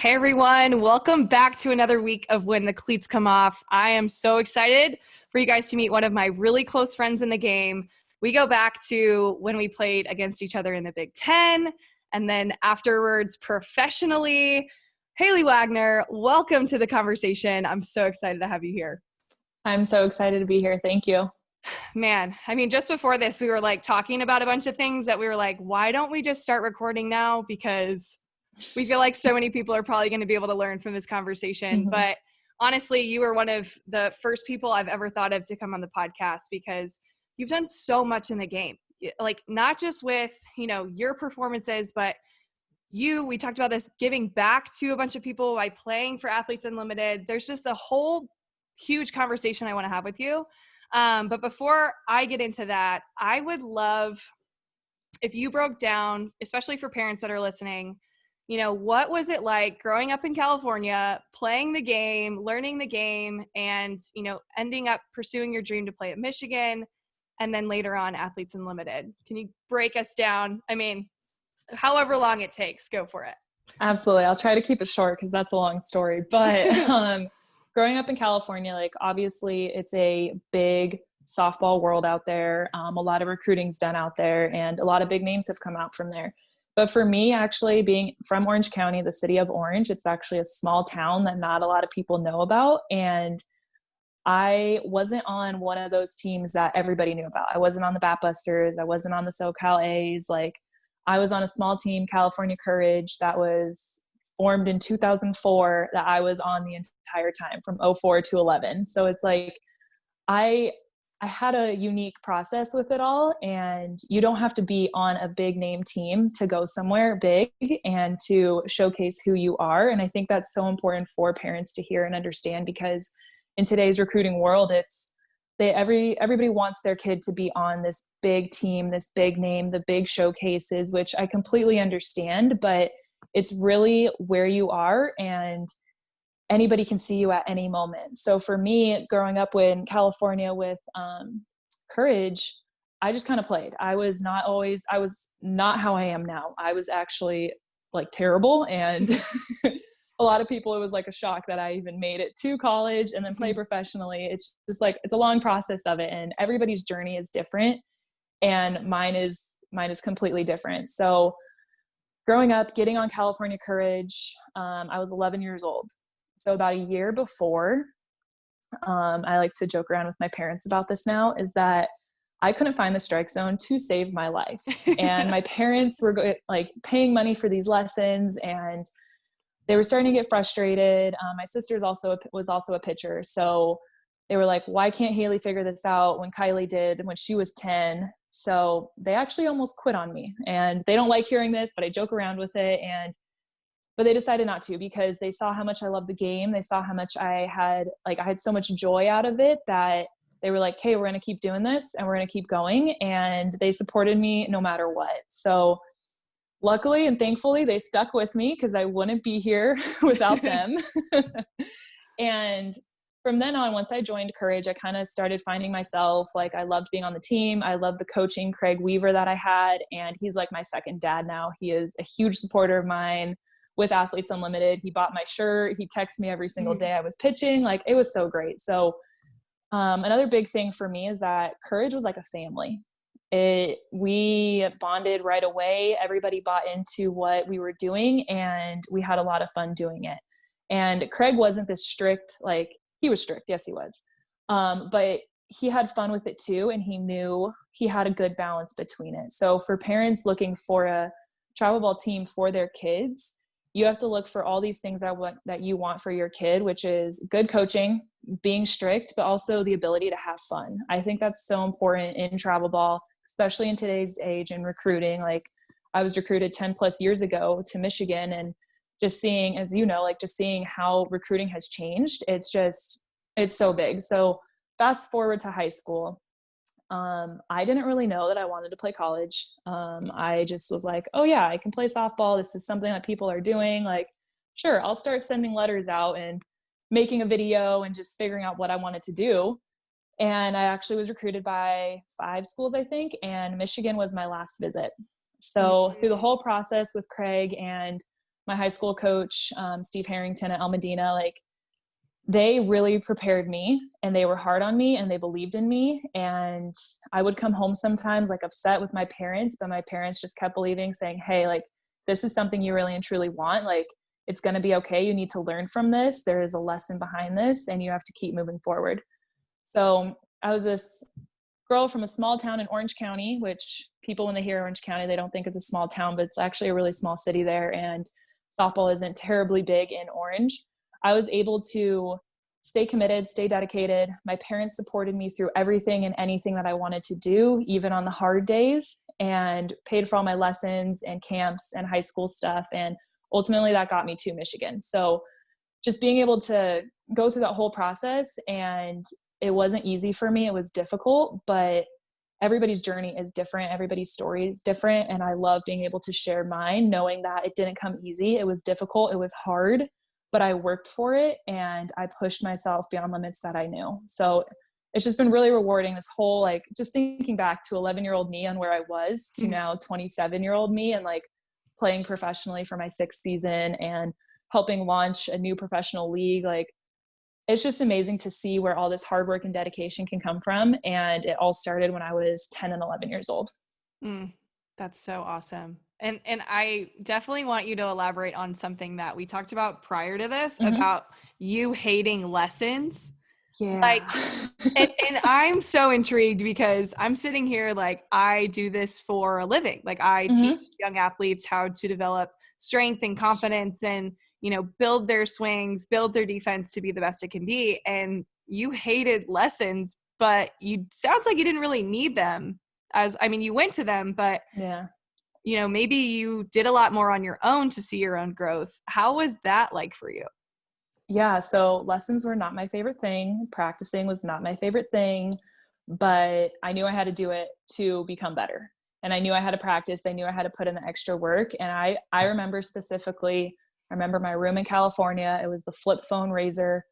Hey everyone, welcome back to another week of When the Cleats Come Off. I am so excited for you guys to meet one of my really close friends in the game. We go back to when we played against each other in the Big Ten, and then afterwards professionally. Haylie Wagner, welcome to the conversation. I'm so excited to have you here. I'm so excited to be here. Thank you. Man, I mean, just before this, we were like talking about a bunch of things that we were like, why don't we just start recording now? Because we feel like so many people are probably going to be able to learn from this conversation. Mhm. But honestly, you were one of the first people I've ever thought of to come on the podcast because you've done so much in the game. Like not just with, your performances, but we talked about this, giving back to a bunch of people by playing for Athletes Unlimited. There's just a whole huge conversation I want to have with you. But before I get into that, I would love if you broke down, especially for parents that are listening, what was it like growing up in California, playing the game, learning the game, and, ending up pursuing your dream to play at Michigan, and then later on Athletes Unlimited? Can you break us down? I mean, however long it takes, go for it. Absolutely. I'll try to keep it short because that's a long story. But growing up in California, like obviously it's a big softball world out there. A lot of recruiting's done out there and a lot of big names have come out from there. But for me, actually being from Orange County, the city of Orange, it's actually a small town that not a lot of people know about. And I wasn't on one of those teams that everybody knew about. I wasn't on the Bat Busters. I wasn't on the SoCal A's. Like I was on a small team, California Courage, that was formed in 2004 that I was on the entire time from '04 to 11. So it's like I I had a unique process with it all, and you don't have to be on a big name team to go somewhere big and to showcase who you are. And I think that's so important for parents to hear and understand, because in today's recruiting world, everybody wants their kid to be on this big team, this big name, the big showcases, which I completely understand, but it's really where you are and anybody can see you at any moment. So for me, growing up in California with Courage, I just kind of played. I was not how I am now. I was actually like terrible. And a lot of people, it was like a shock that I even made it to college and then play professionally. It's just like, it's a long process of it. And everybody's journey is different. And mine is completely different. So growing up, getting on California Courage, I was 11 years old. So about a year before, I like to joke around with my parents about this now, is that I couldn't find the strike zone to save my life. And my parents were like paying money for these lessons and they were starting to get frustrated. My sister was also a pitcher. So they were like, why can't Haylie figure this out when Kylie did when she was 10? So they actually almost quit on me, and they don't like hearing this, but I joke around with it. But they decided not to, because they saw how much I loved the game. They saw how much I had so much joy out of it that they were like, hey, we're going to keep doing this and we're going to keep going. And they supported me no matter what. So luckily and thankfully they stuck with me, because I wouldn't be here without them. And from then on, once I joined Courage, I kind of started finding myself. Like I loved being on the team. I loved the coaching, Craig Weaver, that I had. And he's like my second dad now. He is a huge supporter of mine with Athletes Unlimited. He bought my shirt. He texted me every single day I was pitching. Like it was so great. So another big thing for me is that Courage was like a family. We bonded right away. Everybody bought into what we were doing and we had a lot of fun doing it. And Craig wasn't this strict, like he was strict. Yes, he was. But he had fun with it too. And he knew he had a good balance between it. So for parents looking for a travel ball team for their kids, you have to look for all these things that you want for your kid, which is good coaching, being strict, but also the ability to have fun. I think that's so important in travel ball, especially in today's age in recruiting. Like I was recruited 10 plus years ago to Michigan, and just seeing, as you know, like just seeing how recruiting has changed, it's so big. So fast forward to high school. I didn't really know that I wanted to play college. I just was like, oh yeah, I can play softball. This is something that people are doing. Like, sure, I'll start sending letters out and making a video and just figuring out what I wanted to do. And I actually was recruited by 5 schools, I think, and Michigan was my last visit. So through the whole process with Craig and my high school coach, Steve Harrington at El Medina, like they really prepared me and they were hard on me and they believed in me. And I would come home sometimes like upset with my parents, but my parents just kept believing, saying, hey, like, this is something you really and truly want. Like, it's going to be okay. You need to learn from this. There is a lesson behind this and you have to keep moving forward. So I was this girl from a small town in Orange County, which people, when they hear Orange County, they don't think it's a small town, but it's actually a really small city there. And softball isn't terribly big in Orange. I was able to stay committed, stay dedicated. My parents supported me through everything and anything that I wanted to do, even on the hard days, and paid for all my lessons and camps and high school stuff. And ultimately that got me to Michigan. So just being able to go through that whole process, and it wasn't easy for me. It was difficult, but everybody's journey is different. Everybody's story is different. And I love being able to share mine, knowing that it didn't come easy. It was difficult. It was hard, but I worked for it and I pushed myself beyond limits that I knew. So it's just been really rewarding, this whole, like, just thinking back to 11-year-old me and where I was to now 27-year-old me, and like playing professionally for my 6th season and helping launch a new professional league. Like, it's just amazing to see where all this hard work and dedication can come from. And it all started when I was 10 and 11 years old. That's so awesome. And I definitely want you to elaborate on something that we talked about prior to this, about you hating lessons. Yeah. Like, and I'm so intrigued because I'm sitting here, like, I do this for a living. Like, I teach young athletes how to develop strength and confidence and, you know, build their swings, build their defense to be the best it can be. And you hated lessons, but sounds like you didn't really need them. You went to them, but yeah, you know, maybe you did a lot more on your own to see your own growth. How was that like for you? Yeah. So lessons were not my favorite thing. Practicing was not my favorite thing, but I knew I had to do it to become better. And I knew I had to practice. I knew I had to put in the extra work. And I remember specifically, I remember my room in California. It was the flip phone razor,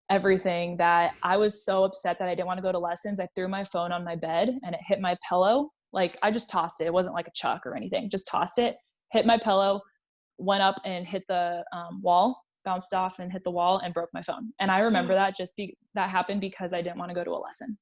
everything, that I was so upset that I didn't want to go to lessons. I threw my phone on my bed and it hit my pillow. Like, I just tossed it. It wasn't like a chuck or anything. Just tossed it, hit my pillow, went up and hit the wall, bounced off and hit the wall and broke my phone. And I remember that that happened because I didn't want to go to a lesson.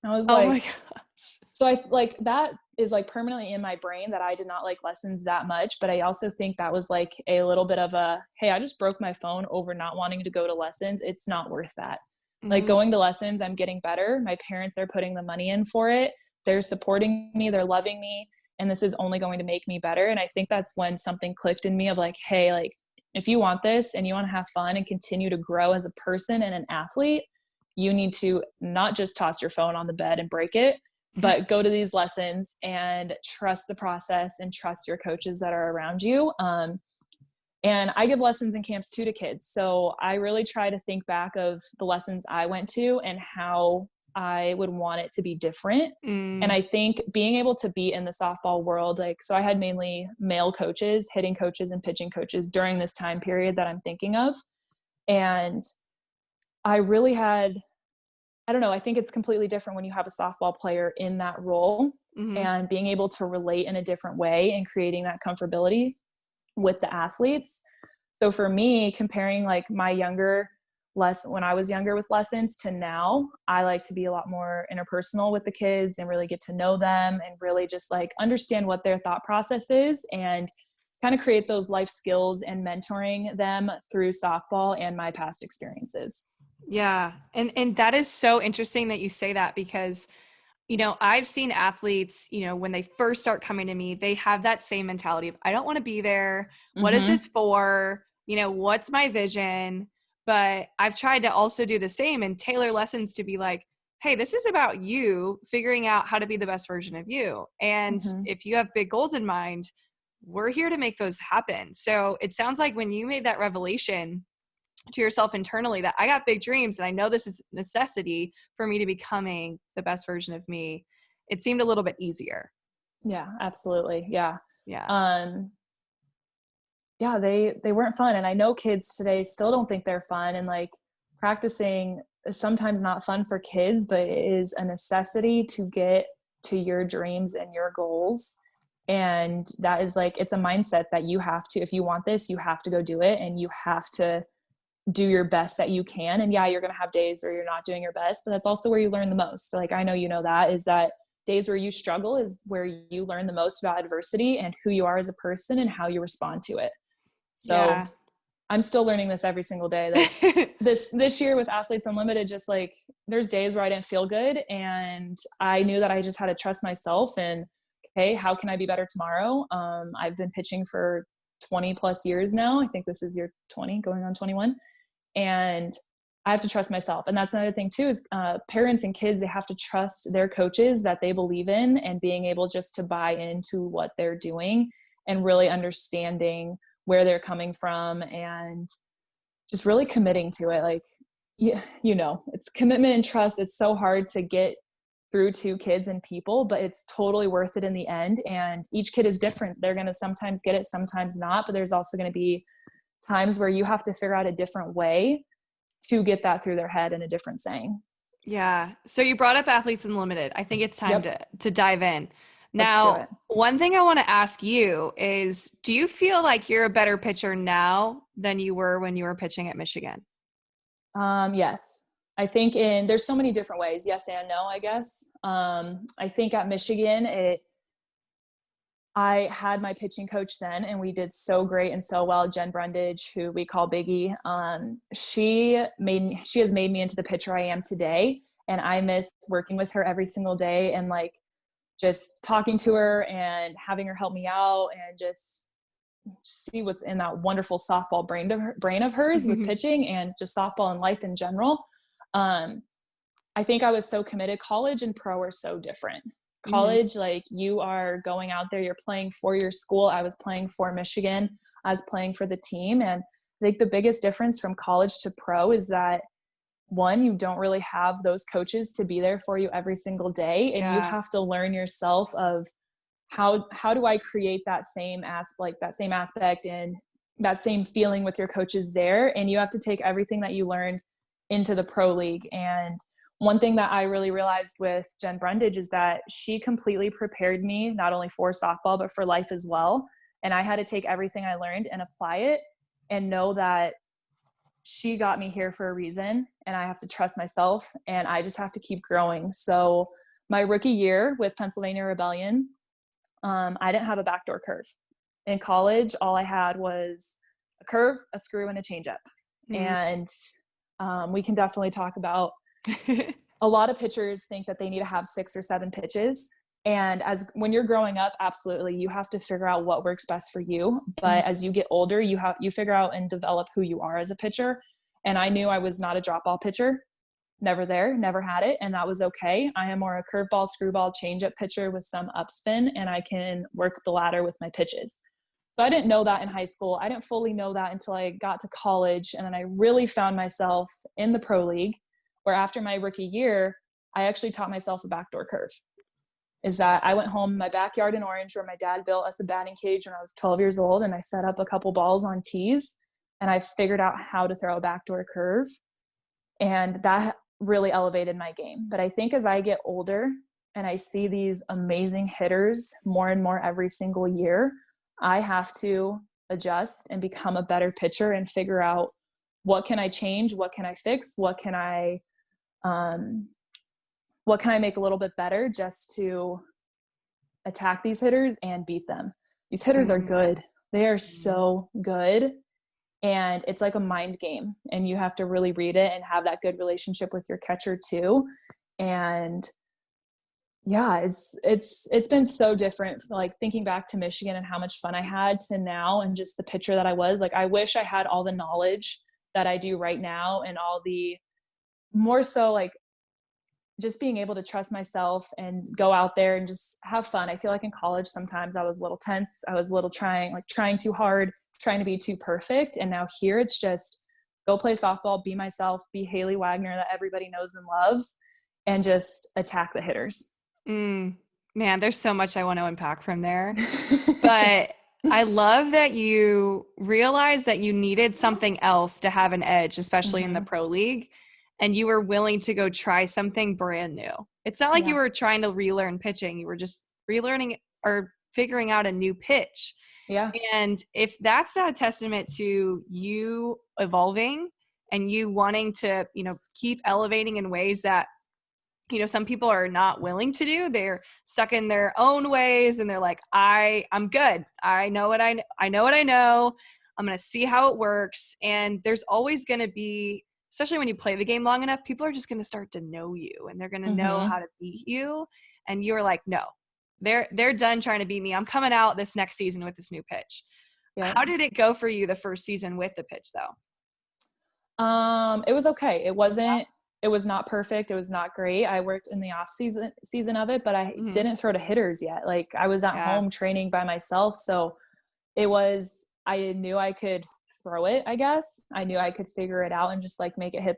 I was Oh like, my gosh. so I like, that is like permanently in my brain that I did not like lessons that much. But I also think that was like a little bit of a, hey, I just broke my phone over not wanting to go to lessons. It's not worth that. Like, going to lessons, I'm getting better. My parents are putting the money in for it. They're supporting me. They're loving me. And this is only going to make me better. And I think that's when something clicked in me of like, hey, like, if you want this and you want to have fun and continue to grow as a person and an athlete, you need to not just toss your phone on the bed and break it, but go to these lessons and trust the process and trust your coaches that are around you. And I give lessons and camps too to kids. So I really try to think back of the lessons I went to and how I would want it to be different. And I think being able to be in the softball world, like, so I had mainly male coaches, hitting coaches and pitching coaches during this time period that I'm thinking of. And I really had, I don't know, I think it's completely different when you have a softball player in that role and being able to relate in a different way and creating that comfortability with the athletes. So for me, comparing like my when I was younger with lessons to now, I like to be a lot more interpersonal with the kids and really get to know them and really just like understand what their thought process is and kind of create those life skills and mentoring them through softball and my past experiences. Yeah. And that is so interesting that you say that because, you know, I've seen athletes, you know, when they first start coming to me, they have that same mentality of, I don't want to be there. What is this for? You know, what's my vision? But I've tried to also do the same and tailor lessons to be like, hey, this is about you figuring out how to be the best version of you. And if you have big goals in mind, we're here to make those happen. So it sounds like when you made that revelation to yourself internally that I got big dreams and I know this is a necessity for me to becoming the best version of me, it seemed a little bit easier. Yeah, absolutely. Yeah. Yeah. Yeah, they weren't fun. And I know kids today still don't think they're fun. And like, practicing is sometimes not fun for kids, but it is a necessity to get to your dreams and your goals. And that is like, it's a mindset that you have to, if you want this, you have to go do it, and you have to do your best that you can. And yeah, you're going to have days where you're not doing your best, but that's also where you learn the most. Like, I know, you know, that is that days where you struggle is where you learn the most about adversity and who you are as a person and how you respond to it. So Yeah. I'm still learning this every single day. Like this year with Athletes Unlimited, just like there's days where I didn't feel good, and I knew that I just had to trust myself and, okay, how can I be better tomorrow? I've been pitching for 20 plus years now. I think this is year 20 going on 21. And I have to trust myself. And that's another thing too, is parents and kids, they have to trust their coaches that they believe in, and being able just to buy into what they're doing and really understanding where they're coming from and just really committing to it. Like, you know, it's commitment and trust. It's so hard to get through to kids and people, but it's totally worth it in the end. And each kid is different. They're going to sometimes get it, sometimes not, but there's also going to be times where you have to figure out a different way to get that through their head in a different saying. Yeah. So you brought up Athletes Unlimited. I think it's time to dive in. Let's do it. Now, one thing I want to ask you is, do you feel like you're a better pitcher now than you were when you were pitching at Michigan? Yes. I think there's so many different ways. Yes and no, I guess. I think at Michigan, I had my pitching coach then, and we did so great and so well. Jen Brundage, who we call Biggie, she has made me into the pitcher I am today. And I miss working with her every single day, and like just talking to her and having her help me out, and just see what's in that wonderful softball brain of hers with pitching and just softball and life in general. I think I was so committed. College and pro are so different. College, like, you are going out there, you're playing for your school. I was playing for Michigan. I was playing for the team. And I think the biggest difference from college to pro is that, one, you don't really have those coaches to be there for you every single day. And you have to learn yourself of how do I create that same aspect and that same feeling with your coaches there. And you have to take everything that you learned into the pro league. And one thing that I really realized with Jen Brundage is that she completely prepared me not only for softball, but for life as well. And I had to take everything I learned and apply it, and know that she got me here for a reason, and I have to trust myself, and I just have to keep growing. So my rookie year with Pennsylvania Rebellion, I didn't have a backdoor curve. In college, all I had was a curve, a screw, and a changeup. And we can definitely talk about a lot of pitchers think that they need to have 6 or 7 pitches. And when you're growing up, absolutely, you have to figure out what works best for you. But as you get older, you figure out and develop who you are as a pitcher. And I knew I was not a drop ball pitcher. Never there, never had it. And that was okay. I am more a curveball, screwball, changeup pitcher with some upspin, and I can work the ladder with my pitches. So I didn't know that in high school. I didn't fully know that until I got to college. And then I really found myself in the pro league, where after my rookie year, I actually taught myself a backdoor curve. Is that I went home in my backyard in Orange, where my dad built us a batting cage when I was 12 years old, and I set up a couple balls on tees, and I figured out how to throw a backdoor curve. And that really elevated my game. But I think as I get older and I see these amazing hitters more and more every single year, I have to adjust and become a better pitcher and figure out, what can I change? What can I fix? What can I make a little bit better just to attack these hitters and beat them? These hitters are good. They are so good. And it's like a mind game, and you have to really read it and have that good relationship with your catcher too. And yeah, it's been so different. Like, thinking back to Michigan and how much fun I had to now, and just the pitcher that I was. Like, I wish I had all the knowledge that I do right now, and all the more so, like, just being able to trust myself and go out there and just have fun. I feel like in college, sometimes I was a little tense. I was a little trying too hard, trying to be too perfect. And now here it's just go play softball, be myself, be Haylie Wagner that everybody knows and loves, and just attack the hitters. Man, there's so much I want to unpack from there. But I love that you realized that you needed something else to have an edge, especially in the pro league. And you were willing to go try something brand new. It's not like you were trying to relearn pitching. You were just relearning or figuring out a new pitch. Yeah. And if that's not a testament to you evolving and you wanting to, keep elevating in ways that, some people are not willing to do, they're stuck in their own ways and they're like, I'm good. I know what I know. I'm going to see how it works. And there's always going to be, especially when you play the game long enough, people are just going to start to know you and they're going to know how to beat you. And you're like, no, they're done trying to beat me. I'm coming out this next season with this new pitch. Yeah. How did it go for you the first season with the pitch though? It was okay. It was not perfect. It was not great. I worked in the off season of it, but I didn't throw to hitters yet. Like I was at home training by myself. So I knew I could throw it, I guess. I knew I could figure it out and just like make it hit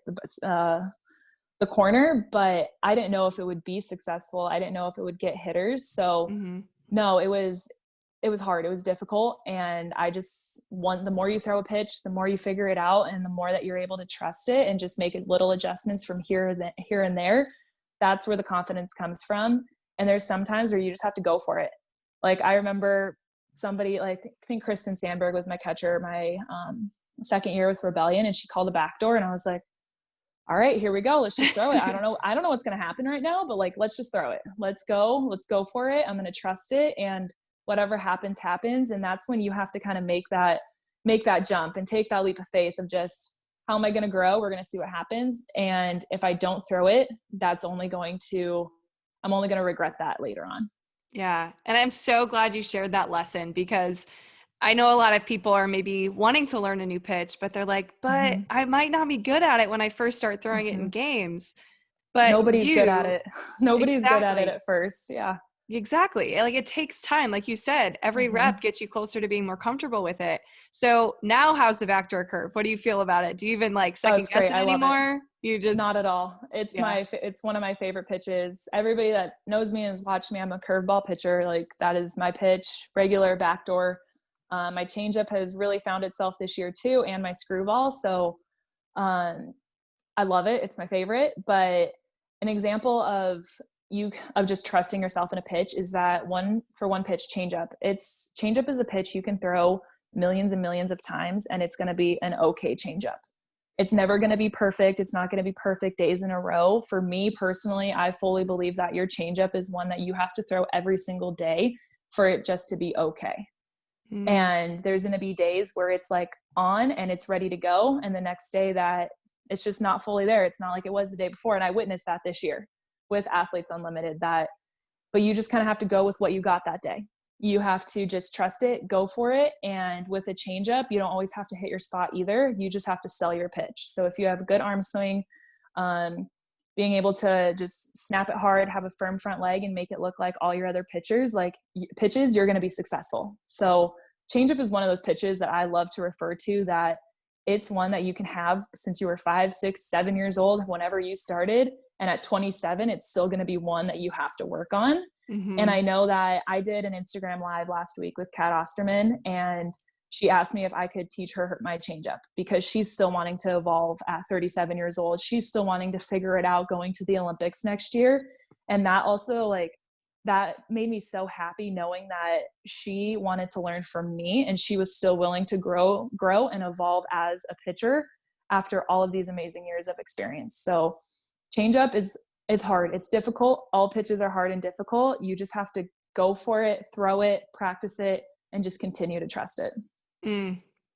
the corner, but I didn't know if it would be successful. I didn't know if it would get hitters. So no, it was hard. It was difficult. And the more you throw a pitch, the more you figure it out and the more that you're able to trust it and just make little adjustments from here and there. That's where the confidence comes from. And there's some times where you just have to go for it. Like I remember somebody, like I think Kristen Sandberg was my catcher my second year with Rebellion, and she called a backdoor and I was like, all right, here we go. Let's just throw it. I don't know what's going to happen right now, but like, let's just throw it. Let's go for it. I'm going to trust it. And whatever happens. And that's when you have to kind of make that jump and take that leap of faith of just, how am I going to grow? We're going to see what happens. And if I don't throw it, I'm only going to regret that later on. Yeah. And I'm so glad you shared that lesson, because I know a lot of people are maybe wanting to learn a new pitch, but they're like, but I might not be good at it when I first start throwing it in games. But nobody's good at it. Nobody's good at it at first. Yeah. Exactly. Like it takes time. Like you said, every rep gets you closer to being more comfortable with it. So now how's the backdoor curve? What do you feel about it? Do you even like second guess it anymore? You just not at all. It's it's one of my favorite pitches. Everybody that knows me and has watched me, I'm a curveball pitcher. Like that is my pitch, regular backdoor. My changeup has really found itself this year too, and my screwball. So I love it. It's my favorite. But an example of just trusting yourself in a pitch is that one pitch changeup. Changeup is a pitch you can throw millions and millions of times, and it's going to be an okay changeup. It's never going to be perfect. It's not going to be perfect days in a row. For me personally, I fully believe that your changeup is one that you have to throw every single day for it just to be okay. And there's going to be days where it's like on and it's ready to go, and the next day that it's just not fully there. It's not like it was the day before. And I witnessed that this year with Athletes Unlimited, but you just kind of have to go with what you got that day. You have to just trust it, go for it. And with a changeup, you don't always have to hit your spot either. You just have to sell your pitch. So if you have a good arm swing, being able to just snap it hard, have a firm front leg, and make it look like all your other pitches, you're going to be successful. So changeup is one of those pitches that I love to refer to, that it's one that you can have since you were 5, 6, 7 years old, whenever you started. And at 27, it's still going to be one that you have to work on. And I know that I did an Instagram live last week with Kat Osterman, and she asked me if I could teach her my changeup, because she's still wanting to evolve at 37 years old. She's still wanting to figure it out going to the Olympics next year. And that also that made me so happy, knowing that she wanted to learn from me and she was still willing to grow and evolve as a pitcher after all of these amazing years of experience. So changeup is hard. It's difficult. All pitches are hard and difficult. You just have to go for it, throw it, practice it, and just continue to trust it.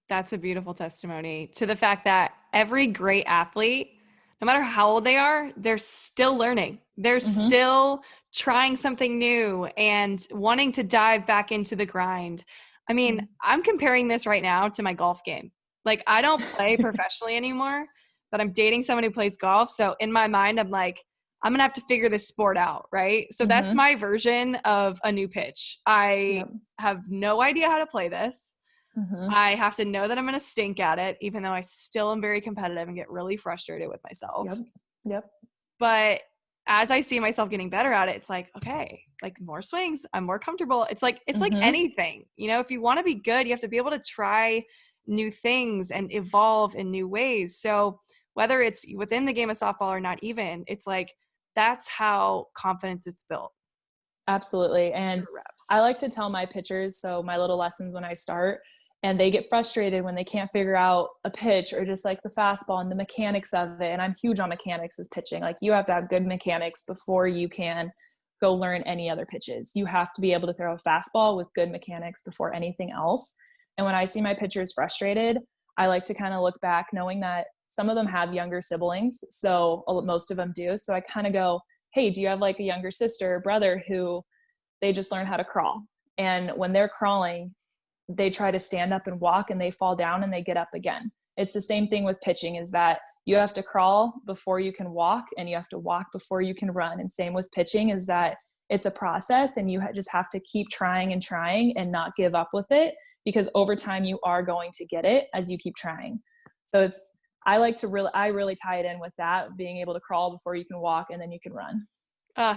That's a beautiful testimony to the fact that every great athlete, no matter how old they are, they're still learning. They're still trying something new and wanting to dive back into the grind. I mean, I'm comparing this right now to my golf game. Like, I don't play professionally anymore, but I'm dating someone who plays golf. So in my mind, I'm like, I'm going to have to figure this sport out, right? So that's my version of a new pitch. I have no idea how to play this. I have to know that I'm going to stink at it, even though I still am very competitive and get really frustrated with myself. But as I see myself getting better at it, it's like, okay, like more swings, I'm more comfortable. It's like anything, if you want to be good, you have to be able to try new things and evolve in new ways. So whether it's within the game of softball or not even, it's like, that's how confidence is built. Absolutely. And Your reps. I like to tell my pitchers, so my little lessons when I start, and they get frustrated when they can't figure out a pitch or just like the fastball and the mechanics of it. And I'm huge on mechanics as pitching. Like you have to have good mechanics before you can go learn any other pitches. You have to be able to throw a fastball with good mechanics before anything else. And when I see my pitchers frustrated, I like to kind of look back knowing that some of them have younger siblings. So most of them do. So I kind of go, hey, do you have like a younger sister or brother who they just learn how to crawl? And when they're crawling, they try to stand up and walk and they fall down and they get up again. It's the same thing with pitching, is that you have to crawl before you can walk and you have to walk before you can run. And same with pitching, is that it's a process and you just have to keep trying and not give up with it, because over time you are going to get it as you keep trying. So I really tie it in with that, being able to crawl before you can walk and then you can run.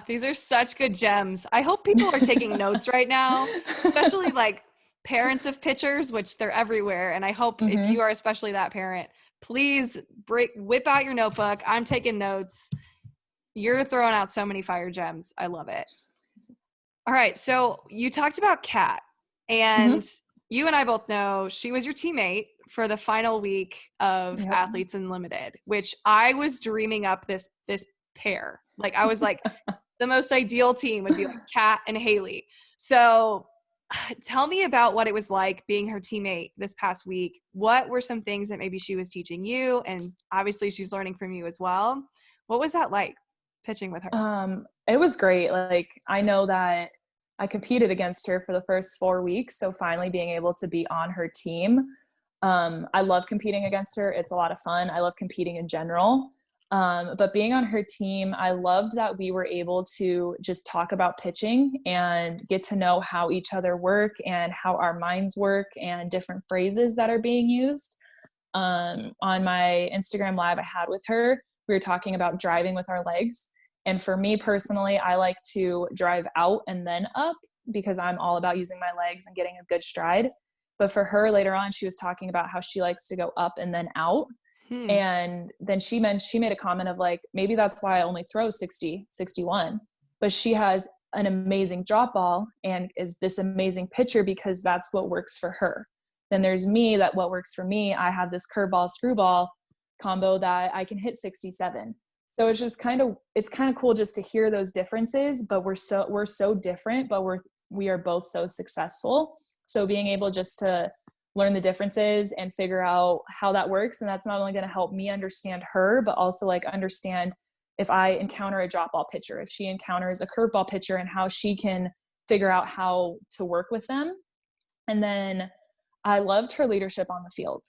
These are such good gems. I hope people are taking notes right now, especially like parents of pitchers, which they're everywhere. And I hope if you are especially that parent, please whip out your notebook. I'm taking notes. You're throwing out so many fire gems. I love it. All right. So you talked about Kat, and you and I both know she was your teammate for the final week of Athletes Unlimited, which I was dreaming up this pair. Like I was like, the most ideal team would be like Kat and Haylie. So tell me about what it was like being her teammate this past week. What were some things that maybe she was teaching you? And obviously she's learning from you as well. What was that like pitching with her? It was great. Like I know that I competed against her for the first 4 weeks. So finally being able to be on her team. I love competing against her. It's a lot of fun. I love competing in general. But being on her team, I loved that we were able to just talk about pitching and get to know how each other work and how our minds work and different phrases that are being used. On my Instagram live I had with her, we were talking about driving with our legs. And for me personally, I like to drive out and then up because I'm all about using my legs and getting a good stride. But for her later on, she was talking about how she likes to go up and then out. And then she made a comment of like, maybe that's why I only throw 60, 61, but she has an amazing drop ball and is this amazing pitcher because that's what works for her. Then there's me, that what works for me, I have this curveball, screwball combo that I can hit 67. So it's just it's kind of cool just to hear those differences, but we're so different, but we are both so successful. So being able just to learn the differences and figure out how that works. And that's not only going to help me understand her, but also like understand if I encounter a drop ball pitcher, if she encounters a curveball pitcher, and how she can figure out how to work with them. And then I loved her leadership on the field.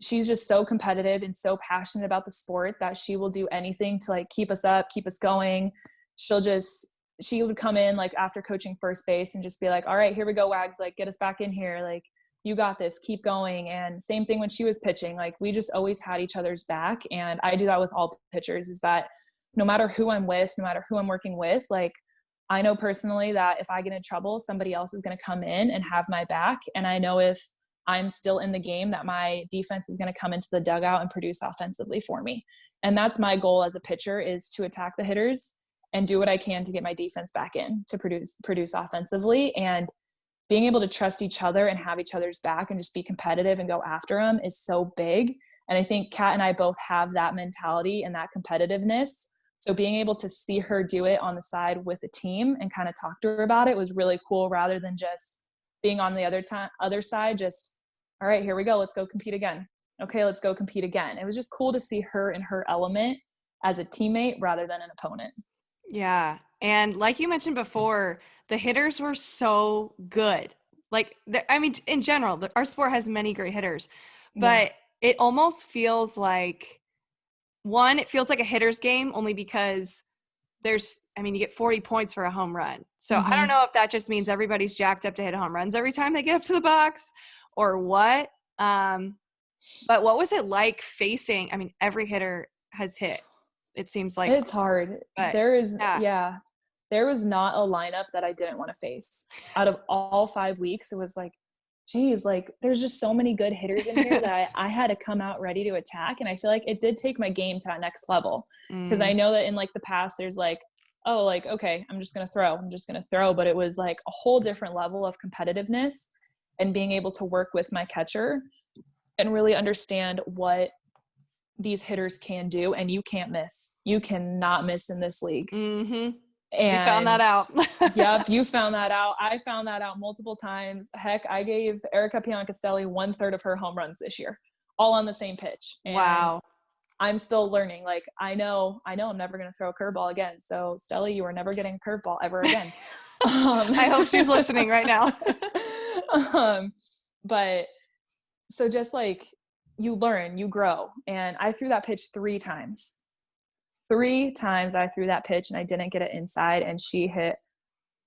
She's just so competitive and so passionate about the sport that she will do anything to like keep us up, keep us going. She would come in like after coaching first base and just be like, all right, here we go, Wags, like get us back in here. Like, you got this, keep going. And same thing when she was pitching, like we just always had each other's back. And I do that with all pitchers, is that no matter who I'm with, no matter who I'm working with, like I know personally that if I get in trouble, somebody else is going to come in and have my back. And I know if I'm still in the game, that my defense is going to come into the dugout and produce offensively for me. And that's my goal as a pitcher, is to attack the hitters and do what I can to get my defense back in to produce offensively. And being able to trust each other and have each other's back and just be competitive and go after them is so big. And I think Kat and I both have that mentality and that competitiveness. So being able to see her do it on the side with the team and kind of talk to her about it was really cool, rather than just being on the other side, just, all right, here we go. Let's go compete again. Okay, let's go compete again. It was just cool to see her in her element as a teammate rather than an opponent. Yeah. And like you mentioned before, the hitters were so good. Like, in general, our sport has many great hitters, but it almost feels like, it feels like a hitter's game only because you get 40 points for a home run. So I don't know if that just means everybody's jacked up to hit home runs every time they get up to the box or what. But what was it like facing, every hitter has hit. It seems like it's hard. There was not a lineup that I didn't want to face. Out of all 5 weeks, it was like, geez, like there's just so many good hitters in here that I had to come out ready to attack. And I feel like it did take my game to that next level, because I know that in like the past, there's like oh, like, okay, I'm just going to throw. But it was like a whole different level of competitiveness and being able to work with my catcher and really understand what these hitters can do. And you can't miss. You cannot miss in this league. Mm-hmm. We found that And out. yep, you found that out. I found that out multiple times. Heck, I gave Erica Piancastelli 1/3 of her home runs this year, all on the same pitch. And Wow. I'm still learning. Like, I know I'm never going to throw a curveball again. So Stelly, you are never getting a curveball ever again. I hope she's listening right now. But so just like you learn, you grow. And I threw that pitch 3 times. 3 times I threw that pitch and I didn't get it inside, and she hit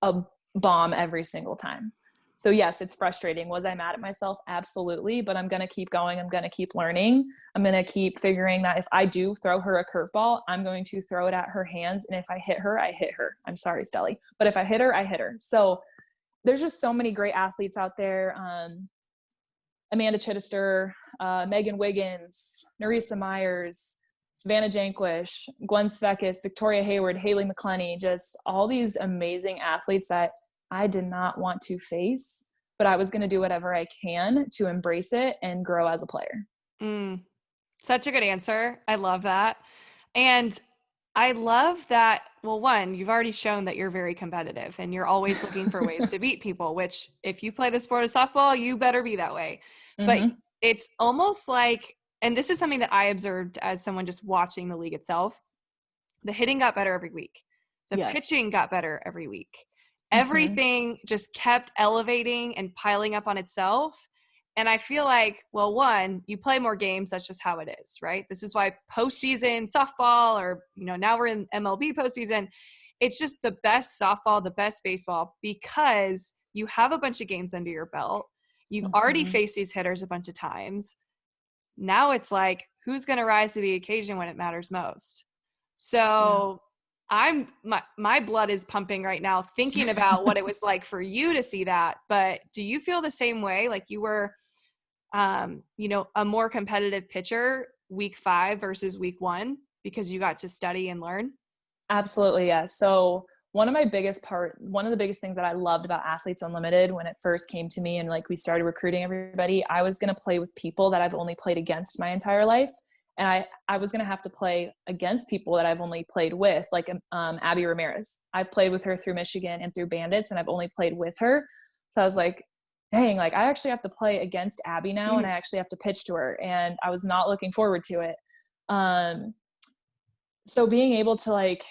a bomb every single time. So yes, it's frustrating. Was I mad at myself? Absolutely. But I'm going to keep going. I'm going to keep learning. I'm going to keep figuring that if I do throw her a curveball, I'm going to throw it at her hands. And if I hit her, I hit her. I'm sorry, Stelly. But if I hit her, I hit her. So there's just so many great athletes out there. Amanda Chittister, Megan Wiggins, Nerissa Myers, Savannah Janquish, Gwen Svekis, Victoria Hayward, Haylie McClenny, just all these amazing athletes that I did not want to face, but I was going to do whatever I can to embrace it and grow as a player. Such a good answer. I love that. And I love that. Well, one, you've already shown that you're very competitive and you're always looking for ways to beat people, which if you play the sport of softball, you better be that way. Mm-hmm. But it's almost like, and this is something that I observed as someone just watching the league itself, the hitting got better every week. The pitching got better every week. Everything just kept elevating and piling up on itself. And I feel like, well, one, you play more games. That's just how it is, right? This is why postseason softball, or, now we're in MLB postseason. It's just the best softball, the best baseball, because you have a bunch of games under your belt. You've already faced these hitters a bunch of times. Now it's like, who's going to rise to the occasion when it matters most? So my blood is pumping right now thinking about what it was like for you to see that. But do you feel the same way? Like you were, a more competitive pitcher week 5 versus week 1 because you got to study and learn? Absolutely. Yeah. So one of the biggest things that I loved about Athletes Unlimited when it first came to me and like we started recruiting everybody, I was going to play with people that I've only played against my entire life. And I was going to have to play against people that I've only played with, like Abby Ramirez. I've played with her through Michigan and through Bandits, and I've only played with her. So I was like, dang, like I actually have to play against Abby now, and I actually have to pitch to her. And I was not looking forward to it. So being able to like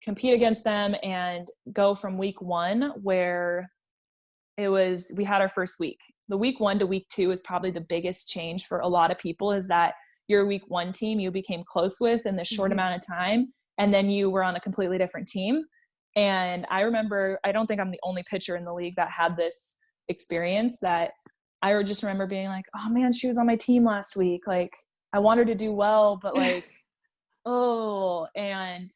compete against them and go from week 1 where we had our first week. The week 1 to week 2 is probably the biggest change for a lot of people, is that your week 1 team you became close with in this short amount of time, and then you were on a completely different team. And I remember, I don't think I'm the only pitcher in the league that had this experience, that I just remember being like, oh man, she was on my team last week. Like I want her to do well, but like, and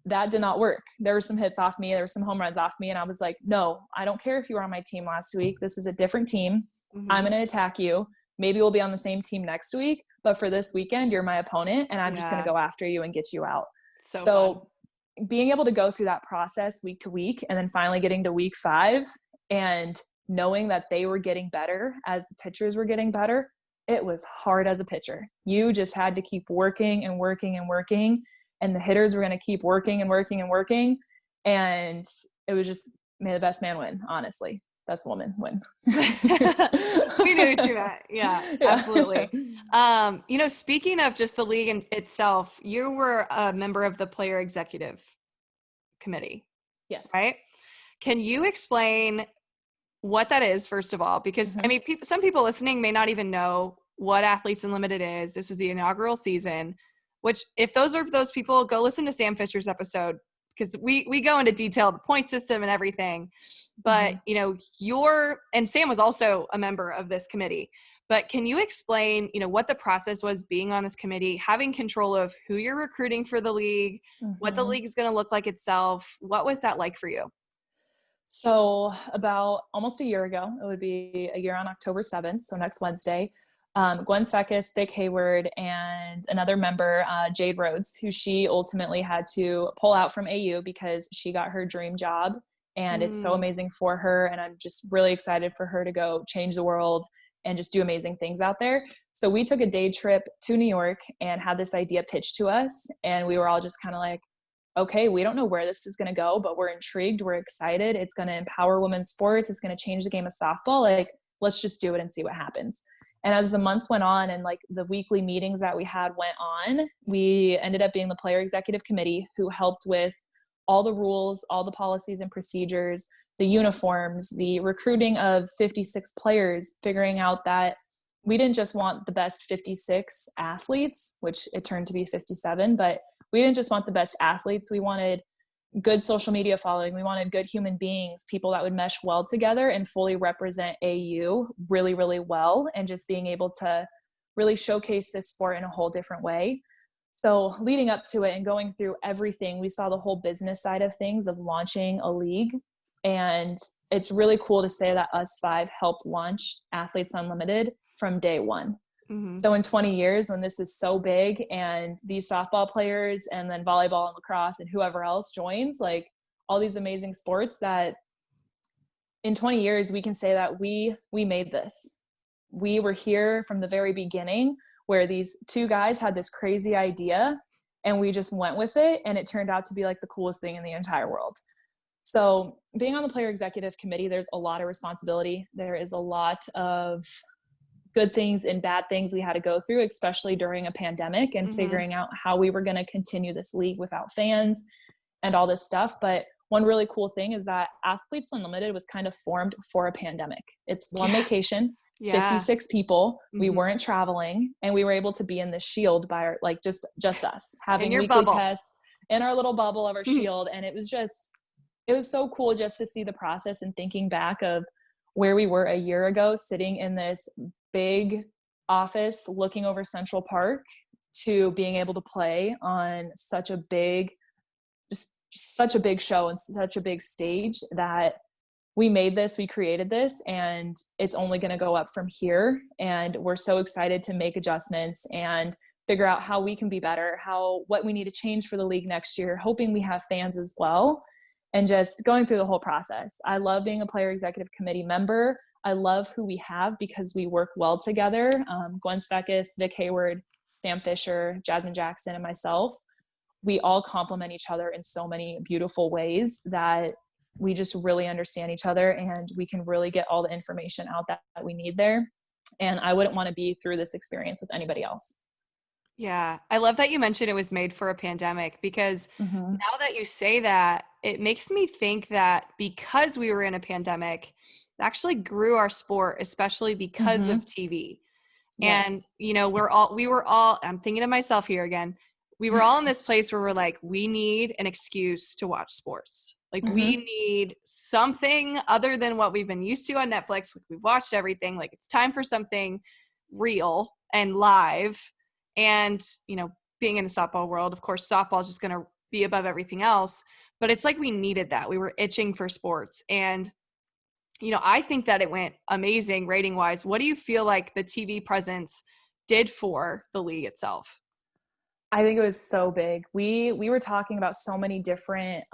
that did not work. There were some hits off me. There were some home runs off me. And I was like, no, I don't care if you were on my team last week. This is a different team. I'm going to attack you. Maybe we'll be on the same team next week, but for this weekend, you're my opponent and I'm just going to go after you and get you out. So being able to go through that process week to week and then finally getting to week 5 and knowing that they were getting better as the pitchers were getting better, it was hard as a pitcher. You just had to keep working and working and working, and the hitters were going to keep working and working and working. And it was just, may the best man win, honestly. Best woman win. We knew what you meant. Yeah, absolutely. Speaking of just the league in itself, you were a member of the player executive committee. Yes. Right? Can you explain what that is, first of all? Because I mean, some people listening may not even know what Athletes Unlimited is. This is the inaugural season, which if those are those people, go listen to Sam Fisher's episode, because we go into detail, the point system and everything. But, and Sam was also a member of this committee. But can you explain, what the process was being on this committee, having control of who you're recruiting for the league, what the league is going to look like itself? What was that like for you? So about almost a year ago, it would be a year on October 7th, so next Wednesday, Gwen Fekis, Vic Hayward, and another member, Jade Rhodes, who she ultimately had to pull out from AU because she got her dream job. And it's so amazing for her. And I'm just really excited for her to go change the world and just do amazing things out there. So we took a day trip to New York and had this idea pitched to us. And we were all just kind of like, okay, we don't know where this is going to go, but we're intrigued. We're excited. It's going to empower women's sports. It's going to change the game of softball. Like, let's just do it and see what happens. And as the months went on and like the weekly meetings that we had went on, we ended up being the player executive committee who helped with all the rules, all the policies and procedures, the uniforms, the recruiting of 56 players, figuring out that we didn't just want the best 56 athletes, which it turned to be 57, but we didn't just want the best athletes. We wanted good social media following. We wanted good human beings, people that would mesh well together and fully represent AU really, really well, and just being able to really showcase this sport in a whole different way. So leading up to it and going through everything, we saw the whole business side of things of launching a league. And it's really cool to say that us five helped launch Athletes Unlimited from day one. Mm-hmm. So in 20 years, when this is so big and these softball players and then volleyball and lacrosse and whoever else joins, like all these amazing sports, that in 20 years, we can say that we made this. We were here from the very beginning, where these two guys had this crazy idea and we just went with it. And it turned out to be like the coolest thing in the entire world. So being on the player executive committee, there's a lot of responsibility. There is a lot of good things and bad things we had to go through, especially during a pandemic and figuring out how we were going to continue this league without fans and all this stuff. But one really cool thing is that Athletes Unlimited was kind of formed for a pandemic. It's one location, 56 people. We weren't traveling, and we were able to be in the shield by our, like just us having weekly bubble. Tests in our little bubble of our shield. And it was so cool just to see the process and thinking back of where we were a year ago, sitting in this big office looking over Central Park, to being able to play on such a big show and such a big stage, that we made this, we created this, and it's only going to go up from here. And we're so excited to make adjustments and figure out how we can be better, what we need to change for the league next year, hoping we have fans as well, and just going through the whole process. I love being a player executive committee member. I love who we have because we work well together. Gwen Fekis, Vic Hayward, Sam Fisher, Jasmine Jackson, and myself, we all complement each other in so many beautiful ways that we just really understand each other, and we can really get all the information out that we need there. And I wouldn't want to be through this experience with anybody else. Yeah. I love that you mentioned it was made for a pandemic, because now that you say that, it makes me think that because we were in a pandemic, it actually grew our sport, especially because of TV. Yes. And, we were all, I'm thinking of myself here again. We were all in this place where we're like, we need an excuse to watch sports. Like we need something other than what we've been used to on Netflix. We've watched everything. Like it's time for something real and live. And, being in the softball world, of course, softball is just going to be above everything else. But it's like we needed that. We were itching for sports. And, I think that it went amazing rating wise. What do you feel like the TV presence did for the league itself? I think it was so big. We were talking about so many different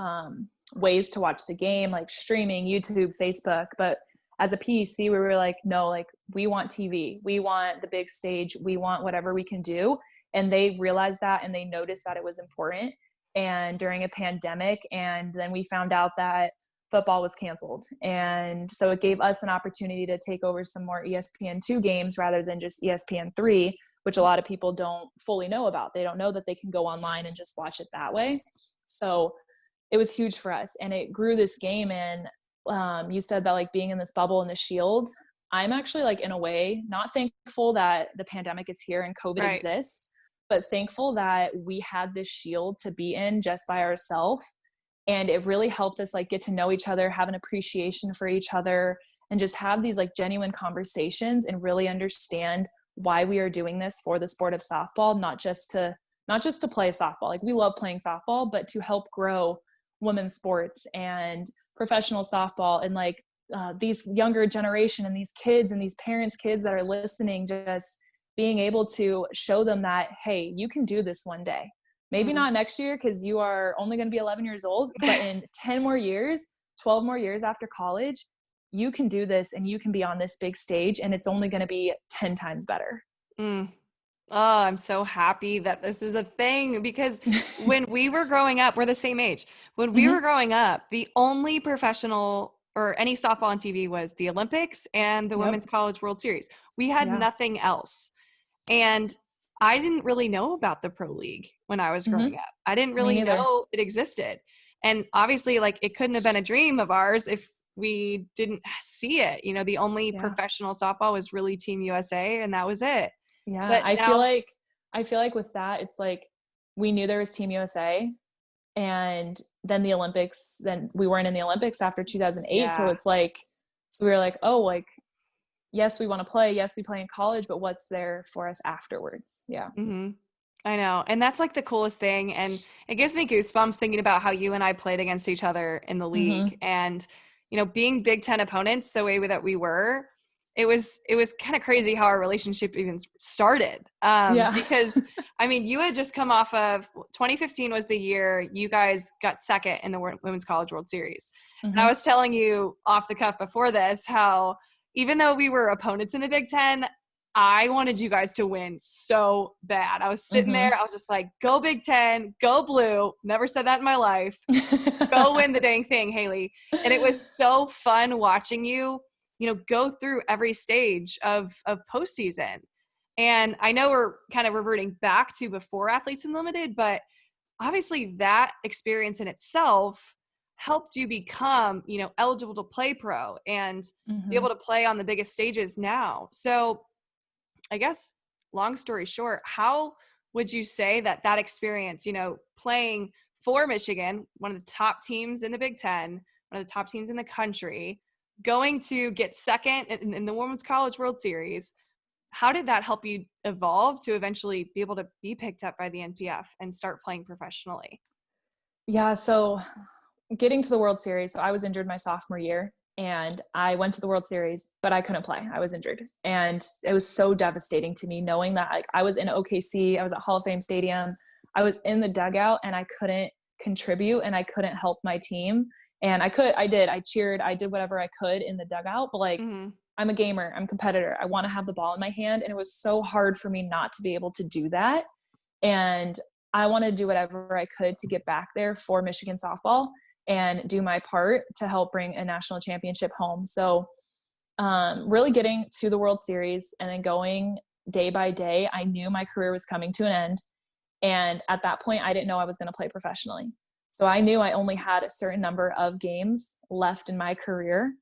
ways to watch the game, like streaming, YouTube, Facebook. But as a PEC, we were like, no, like we want TV. We want the big stage. We want whatever we can do. And they realized that, and they noticed that it was important. And during a pandemic, and then we found out that football was canceled. And so it gave us an opportunity to take over some more ESPN2 games rather than just ESPN3, which a lot of people don't fully know about. They don't know that they can go online and just watch it that way. So it was huge for us, and it grew this game. And you said that like being in this bubble in the shield, I'm actually like in a way not thankful that the pandemic is here and COVID exists, but thankful that we had this shield to be in just by ourselves. And it really helped us like get to know each other, have an appreciation for each other, and just have these like genuine conversations and really understand why we are doing this for the sport of softball, not just to play softball. Like we love playing softball, but to help grow women's sports and professional softball, and like these younger generation and these kids and these parents' kids that are listening, just being able to show them that, hey, you can do this one day. Maybe not next year because you are only going to be 11 years old, but in 10 more years, 12 more years after college, you can do this and you can be on this big stage, and it's only going to be 10 times better. Oh, I'm so happy that this is a thing, because when we were growing up, we're the same age. When we were growing up, the only professional or any softball on TV was the Olympics and the Women's College World Series. We had nothing else. And I didn't really know about the pro league when I was growing up. I didn't really know it existed. And obviously, like, it couldn't have been a dream of ours if we didn't see it. You know, the only professional softball was really Team USA, and that was it. Yeah. But I feel like with that, it's like, we knew there was Team USA, and then the Olympics, then we weren't in the Olympics after 2008. So it's like, so we were like, oh, like, yes, we want to play. Yes, we play in college, but what's there for us afterwards? Yeah. I know. And that's like the coolest thing. And it gives me goosebumps thinking about how you and I played against each other in the league. And, you know, being Big Ten opponents the way that we were, it was kind of crazy how our relationship even started. Because, I mean, you had just come off of 2015 was the year you guys got second in the Women's College World Series. And I was telling you off the cuff before this how even though we were opponents in the Big Ten, I wanted you guys to win so bad. I was sitting there. I was just like, go Big Ten, go blue. Never said that in my life. Go win the dang thing, Haylie. And it was so fun watching you, you know, go through every stage of postseason. And I know we're kind of reverting back to before Athletes Unlimited, but obviously that experience in itself helped you become, you know, eligible to play pro and be able to play on the biggest stages now. So I guess, long story short, how would you say that experience, you know, playing for Michigan, one of the top teams in the Big Ten, one of the top teams in the country, going to get second in the Women's College World Series, how did that help you evolve to eventually be able to be picked up by the NPF and start playing professionally? Yeah. So getting to the World Series, so I was injured my sophomore year. And I went to the World Series, but I couldn't play. I was injured. And it was so devastating to me knowing that, like, I was in OKC, I was at Hall of Fame Stadium, I was in the dugout, and I couldn't contribute and I couldn't help my team. And I cheered, I did whatever I could in the dugout, but like, I'm a gamer, I'm a competitor, I want to have the ball in my hand. And it was so hard for me not to be able to do that. And I wanted to do whatever I could to get back there for Michigan softball and do my part to help bring a national championship home. So really getting to the World Series and then going day by day, I knew my career was coming to an end. And at that point, I didn't know I was going to play professionally. So I knew I only had a certain number of games left in my career.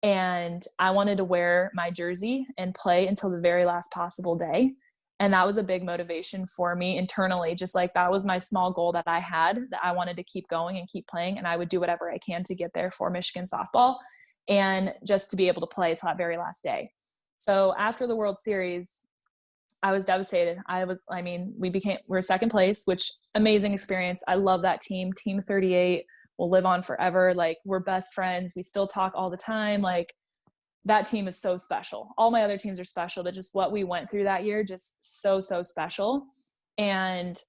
And I wanted to wear my jersey and play until the very last possible day. And that was a big motivation for me internally. Just like, that was my small goal that I had, that I wanted to keep going and keep playing. And I would do whatever I can to get there for Michigan softball and just to be able to play till that very last day. So after the World Series, I was devastated. We're second place, which amazing experience. I love that team. Team 38 will live on forever. Like, we're best friends. We still talk all the time. Like, that team is so special. All my other teams are special, but just what we went through that year, just so special. And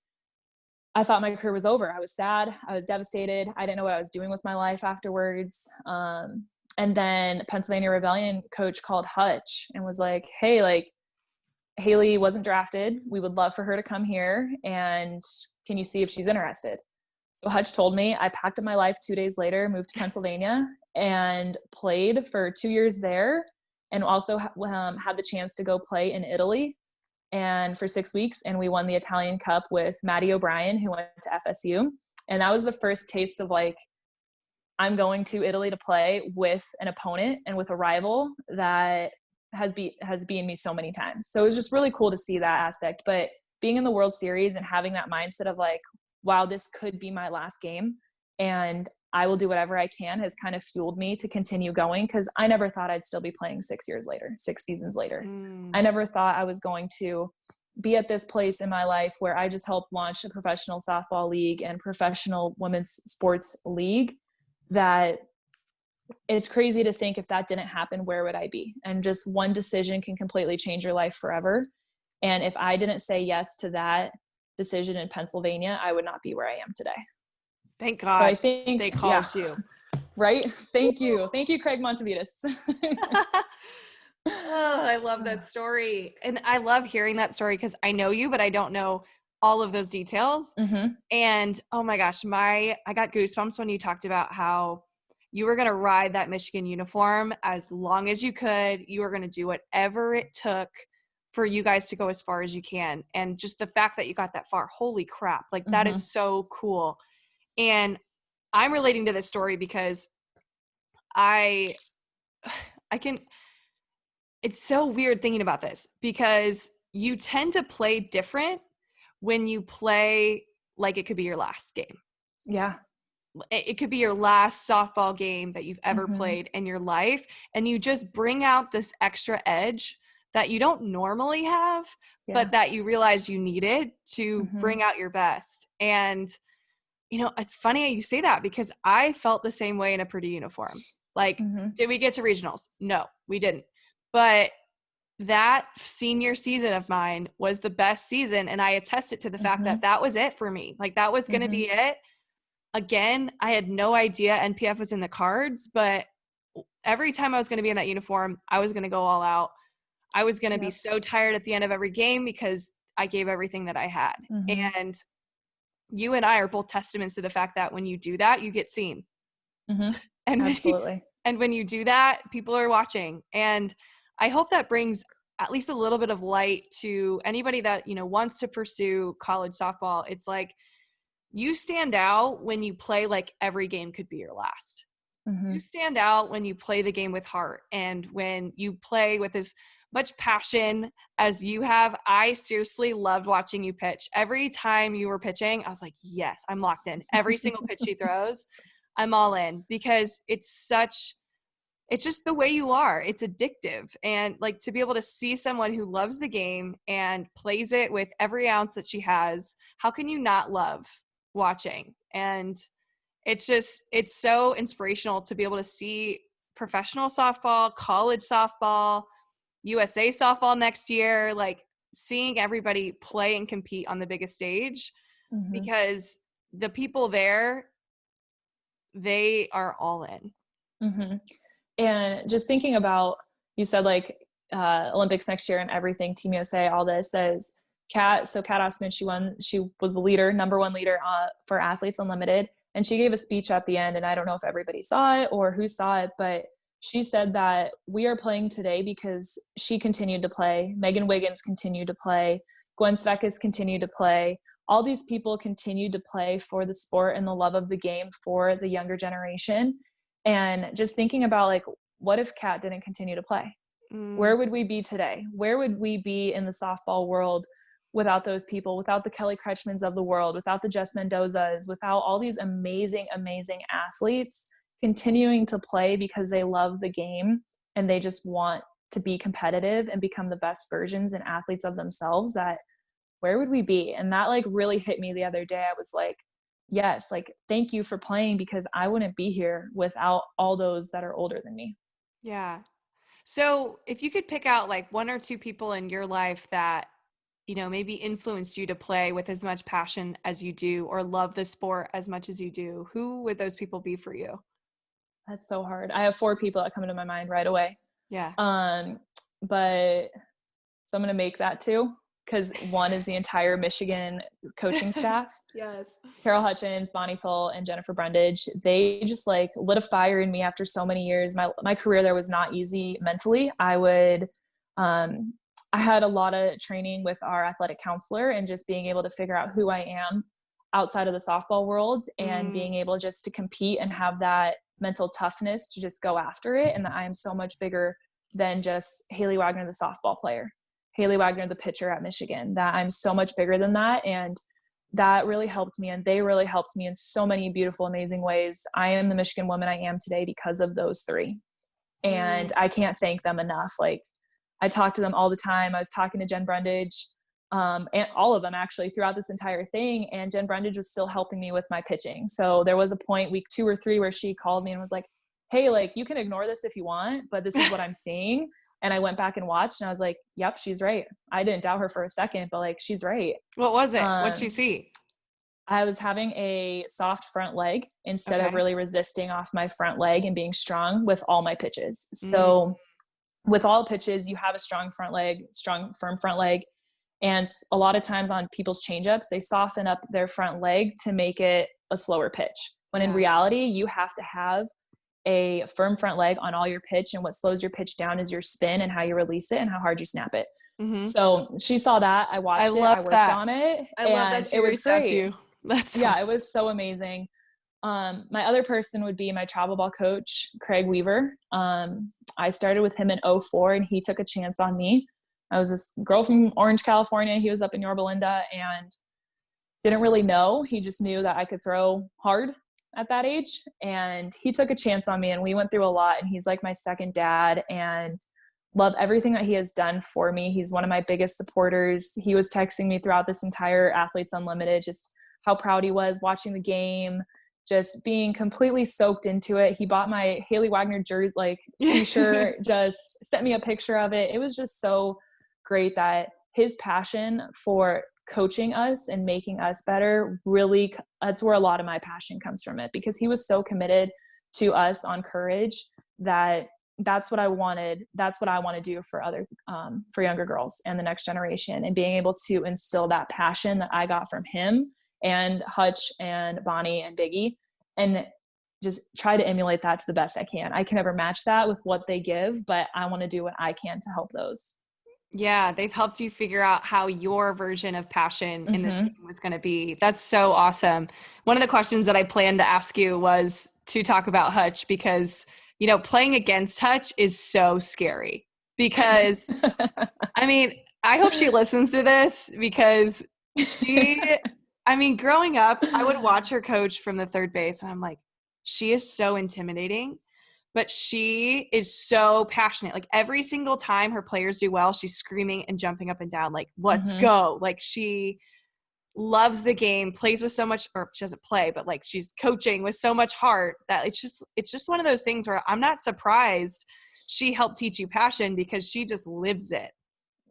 I thought my career was over. I was sad. I was devastated. I didn't know what I was doing with my life afterwards. And then Pennsylvania Rebellion coach called Hutch and was like, hey, like, Haylie wasn't drafted. We would love for her to come here. And can you see if she's interested? So Hutch told me. I packed up my life 2 days later, moved to Pennsylvania, and played for 2 years there, and also had the chance to go play in Italy and for 6 weeks. And we won the Italian Cup with Maddie O'Brien, who went to FSU. And that was the first taste of, like, I'm going to Italy to play with an opponent and with a rival that has beaten me so many times. So it was just really cool to see that aspect. But being in the World Series and having that mindset of, like, wow, this could be my last game and I will do whatever I can, has kind of fueled me to continue going, because I never thought I'd still be playing 6 seasons later. I never thought I was going to be at this place in my life where I just helped launch a professional softball league and professional women's sports league. That it's crazy to think, if that didn't happen, where would I be? And just one decision can completely change your life forever. And if I didn't say yes to that decision in Pennsylvania, I would not be where I am today. Thank So I God think, they called you. right? Thank you. Thank you, Craig Montevitas. Oh, I love that story. And I love hearing that story because I know you, but I don't know all of those details. Mm-hmm. And oh my gosh, I got goosebumps when you talked about how you were going to ride that Michigan uniform as long as you could. You were going to do whatever it took for you guys to go as far as you can. And just the fact that you got that far, holy crap, like that Mm-hmm. is so cool. And I'm relating to this story because I can, it's so weird thinking about this because you tend to play different when you play like it could be your last game. Yeah. It could be your last softball game that you've ever Mm-hmm. played in your life. And you just bring out this extra edge that you don't normally have, but that you realize you needed to Mm-hmm. bring out your best. And, you know, it's funny you say that because I felt the same way in a Purdue uniform. Like, Mm-hmm. did we get to regionals? No, we didn't. But that senior season of mine was the best season. And I attested to the fact that that was it for me. Like that was going to be it. Again, I had no idea NPF was in the cards, but every time I was going to be in that uniform, I was going to go all out. I was going to be so tired at the end of every game because I gave everything that I had. And you and I are both testaments to the fact that when you do that, you get seen. And Absolutely. when you do that, people are watching. And I hope that brings at least a little bit of light to anybody that, you know, wants to pursue college softball. It's like, you stand out when you play like every game could be your last. You stand out when you play the game with heart and when you play with as much passion as you have. I seriously loved watching you pitch. Every time you were pitching, I was like, yes, I'm locked in. Every single pitch she throws, I'm all in because it's just the way you are. It's addictive. And like to be able to see someone who loves the game and plays it with every ounce that she has, how can you not love watching? And it's so inspirational to be able to see professional softball, college softball, USA softball next year, like seeing everybody play and compete on the biggest stage because the people there, they are all in. And just thinking about, you said like Olympics next year and everything, Team USA, all this, says Kat Osman, she was the leader, number one leader for Athletes Unlimited. And she gave a speech at the end, and I don't know if everybody saw it or who saw it, but she said that we are playing today because she continued to play. Megan Wiggins continued to play. Gwen Svekis continued to play. All these people continued to play for the sport and the love of the game for the younger generation. And just thinking about like, what if Kat didn't continue to play? Where would we be today? Where would we be in the softball world without those people, without the Kelly Kretschmans of the world, without the Jess Mendozas, without all these amazing, amazing athletes continuing to play because they love the game and they just want to be competitive and become the best versions and athletes of themselves, that where would we be? And that like really hit me the other day. I was like, yes, like, thank you for playing because I wouldn't be here without all those that are older than me. Yeah. So if you could pick out like one or two people in your life that, you know, maybe influenced you to play with as much passion as you do or love the sport as much as you do, who would those people be for you? That's so hard. I have 4 people that come into my mind right away. Yeah. But so I'm going to make that 2 because one is the entire Michigan coaching staff. Yes. Carol Hutchins, Bonnie Pull, and Jennifer Brundage. They just like lit a fire in me after so many years. My career there was not easy mentally. I had a lot of training with our athletic counselor and just being able to figure out who I am outside of the softball world and being able just to compete and have that mental toughness to just go after it. And that I am so much bigger than just Haylie Wagner, the softball player, Haylie Wagner, the pitcher at Michigan, that I'm so much bigger than that. And that really helped me. And they really helped me in so many beautiful, amazing ways. I am the Michigan woman I am today because of those 3. And I can't thank them enough. Like, I talk to them all the time. I was talking to Jen Brundage, and all of them actually throughout this entire thing. And Jen Brundage was still helping me with my pitching. So there was a point week 2 or 3 where she called me and was like, hey, like, you can ignore this if you want, but this is what I'm seeing. And I went back and watched and I was like, yep, she's right. I didn't doubt her for a second, but like, she's right. What was it? What'd she see? I was having a soft front leg instead of Okay. really resisting off my front leg and being strong with all my pitches. Mm. So with all pitches, you have a strong front leg, strong, firm front leg. And a lot of times on people's changeups, they soften up their front leg to make it a slower pitch. When in reality, you have to have a firm front leg on all your pitch. And what slows your pitch down is your spin and how you release it and how hard you snap it. Mm-hmm. So she saw that. I watched it. I worked on it. I love that she reached out to you. That's yeah, it was so amazing. My other person would be my travel ball coach, Craig Weaver. I started with him in 2004 and he took a chance on me. I was this girl from Orange, California. He was up in Yorba Linda and didn't really know. He just knew that I could throw hard at that age. And he took a chance on me and we went through a lot. And he's like my second dad and love everything that he has done for me. He's one of my biggest supporters. He was texting me throughout this entire Athletes Unlimited, just how proud he was watching the game, just being completely soaked into it. He bought my Haylie Wagner jersey, like t-shirt, just sent me a picture of it. It was just so great that his passion for coaching us and making us better, really, that's where a lot of my passion comes from it, because he was so committed to us on courage that that's what I wanted. That's what I want to do for for younger girls and the next generation, and being able to instill that passion that I got from him and Hutch and Bonnie and Biggie, and just try to emulate that to the best I can. I can never match that with what they give, but I want to do what I can to help those. Yeah, they've helped you figure out how your version of passion in this game was going to be. That's so awesome. One of the questions that I planned to ask you was to talk about Hutch, because, you know, playing against Hutch is so scary because, I mean, I hope she listens to this because growing up, I would watch her coach from the third base and I'm like, she is so intimidating. But she is so passionate. Like every single time her players do well, she's screaming and jumping up and down, like, let's go. Like she loves the game, plays with so much, or she doesn't play, but like she's coaching with so much heart that it's just one of those things where I'm not surprised she helped teach you passion, because she just lives it.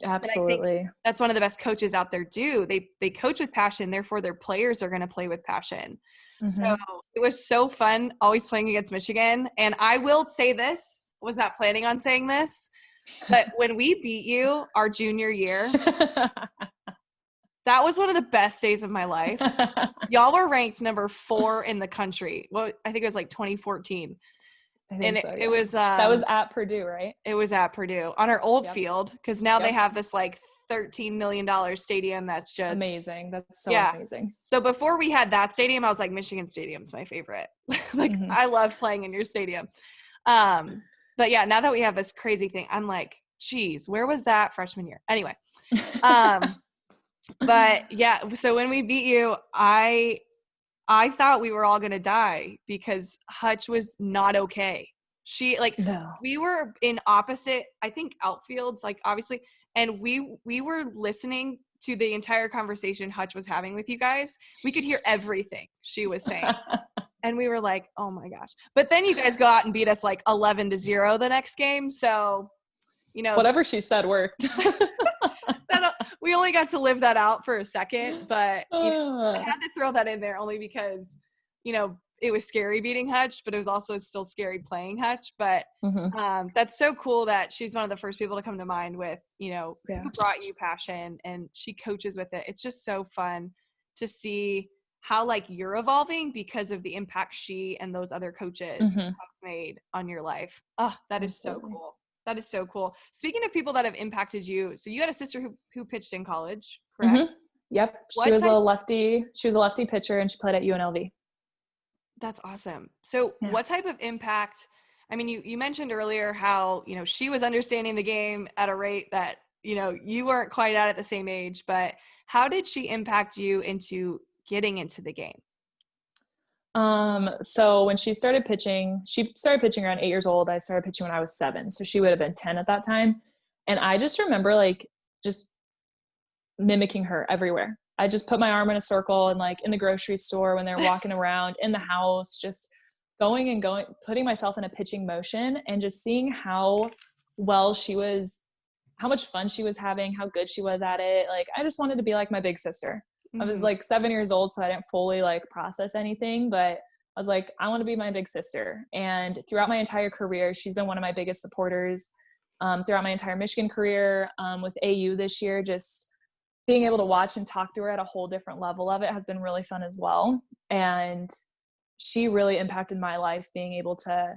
Absolutely. That's one of the best coaches out there do. They coach with passion, therefore their players are going to play with passion. So it was so fun always playing against Michigan. And I will say this, was not planning on saying this, but when we beat you our junior year, that was one of the best days of my life. Y'all were ranked number 4 in the country. Well, I think it was like 2014. And it was that was at Purdue, right? It was at Purdue on our old field, because now they have this like $13 million stadium that's just amazing. That's so amazing. So before we had that stadium, I was like, Michigan Stadium's my favorite. Like I love playing in your stadium. But yeah, now that we have this crazy thing, I'm like, geez, where was that freshman year? Anyway. But yeah, so when we beat you, I thought we were all going to die because Hutch was not okay. We were in opposite, I think, outfields, like obviously, and we were listening to the entire conversation Hutch was having with you guys. We could hear everything she was saying. And we were like, oh my gosh. But then you guys go out and beat us like 11-0 the next game. So, you know, whatever she said worked. We only got to live that out for a second, but I had to throw that in there only because, you know, it was scary beating Hutch, but it was also still scary playing Hutch. But that's so cool that she's one of the first people to come to mind with, you know, who brought you passion, and she coaches with it. It's just so fun to see how like you're evolving because of the impact she and those other coaches have made on your life. Oh, that is so cool. That is so cool. Speaking of people that have impacted you, so you had a sister who pitched in college, correct? Yep. She was a lefty pitcher and she played at UNLV. That's awesome. So what type of impact, I mean, you mentioned earlier how, you know, she was understanding the game at a rate that, you know, you weren't quite at the same age, but how did she impact you into getting into the game? So when she started pitching around 8 years old. I started pitching when I was 7. So she would have been 10 at that time. And I just remember like just mimicking her everywhere. I just put my arm in a circle and like in the grocery store when they're walking around, in the house, just going, putting myself in a pitching motion and just seeing how how much fun she was having, how good she was at it. Like, I just wanted to be like my big sister. I was like 7 years old, so I didn't fully like process anything, but I was like, I want to be my big sister. And throughout my entire career, she's been one of my biggest supporters. Throughout my entire Michigan career, with AU this year, just being able to watch and talk to her at a whole different level of it has been really fun as well. And she really impacted my life, being able to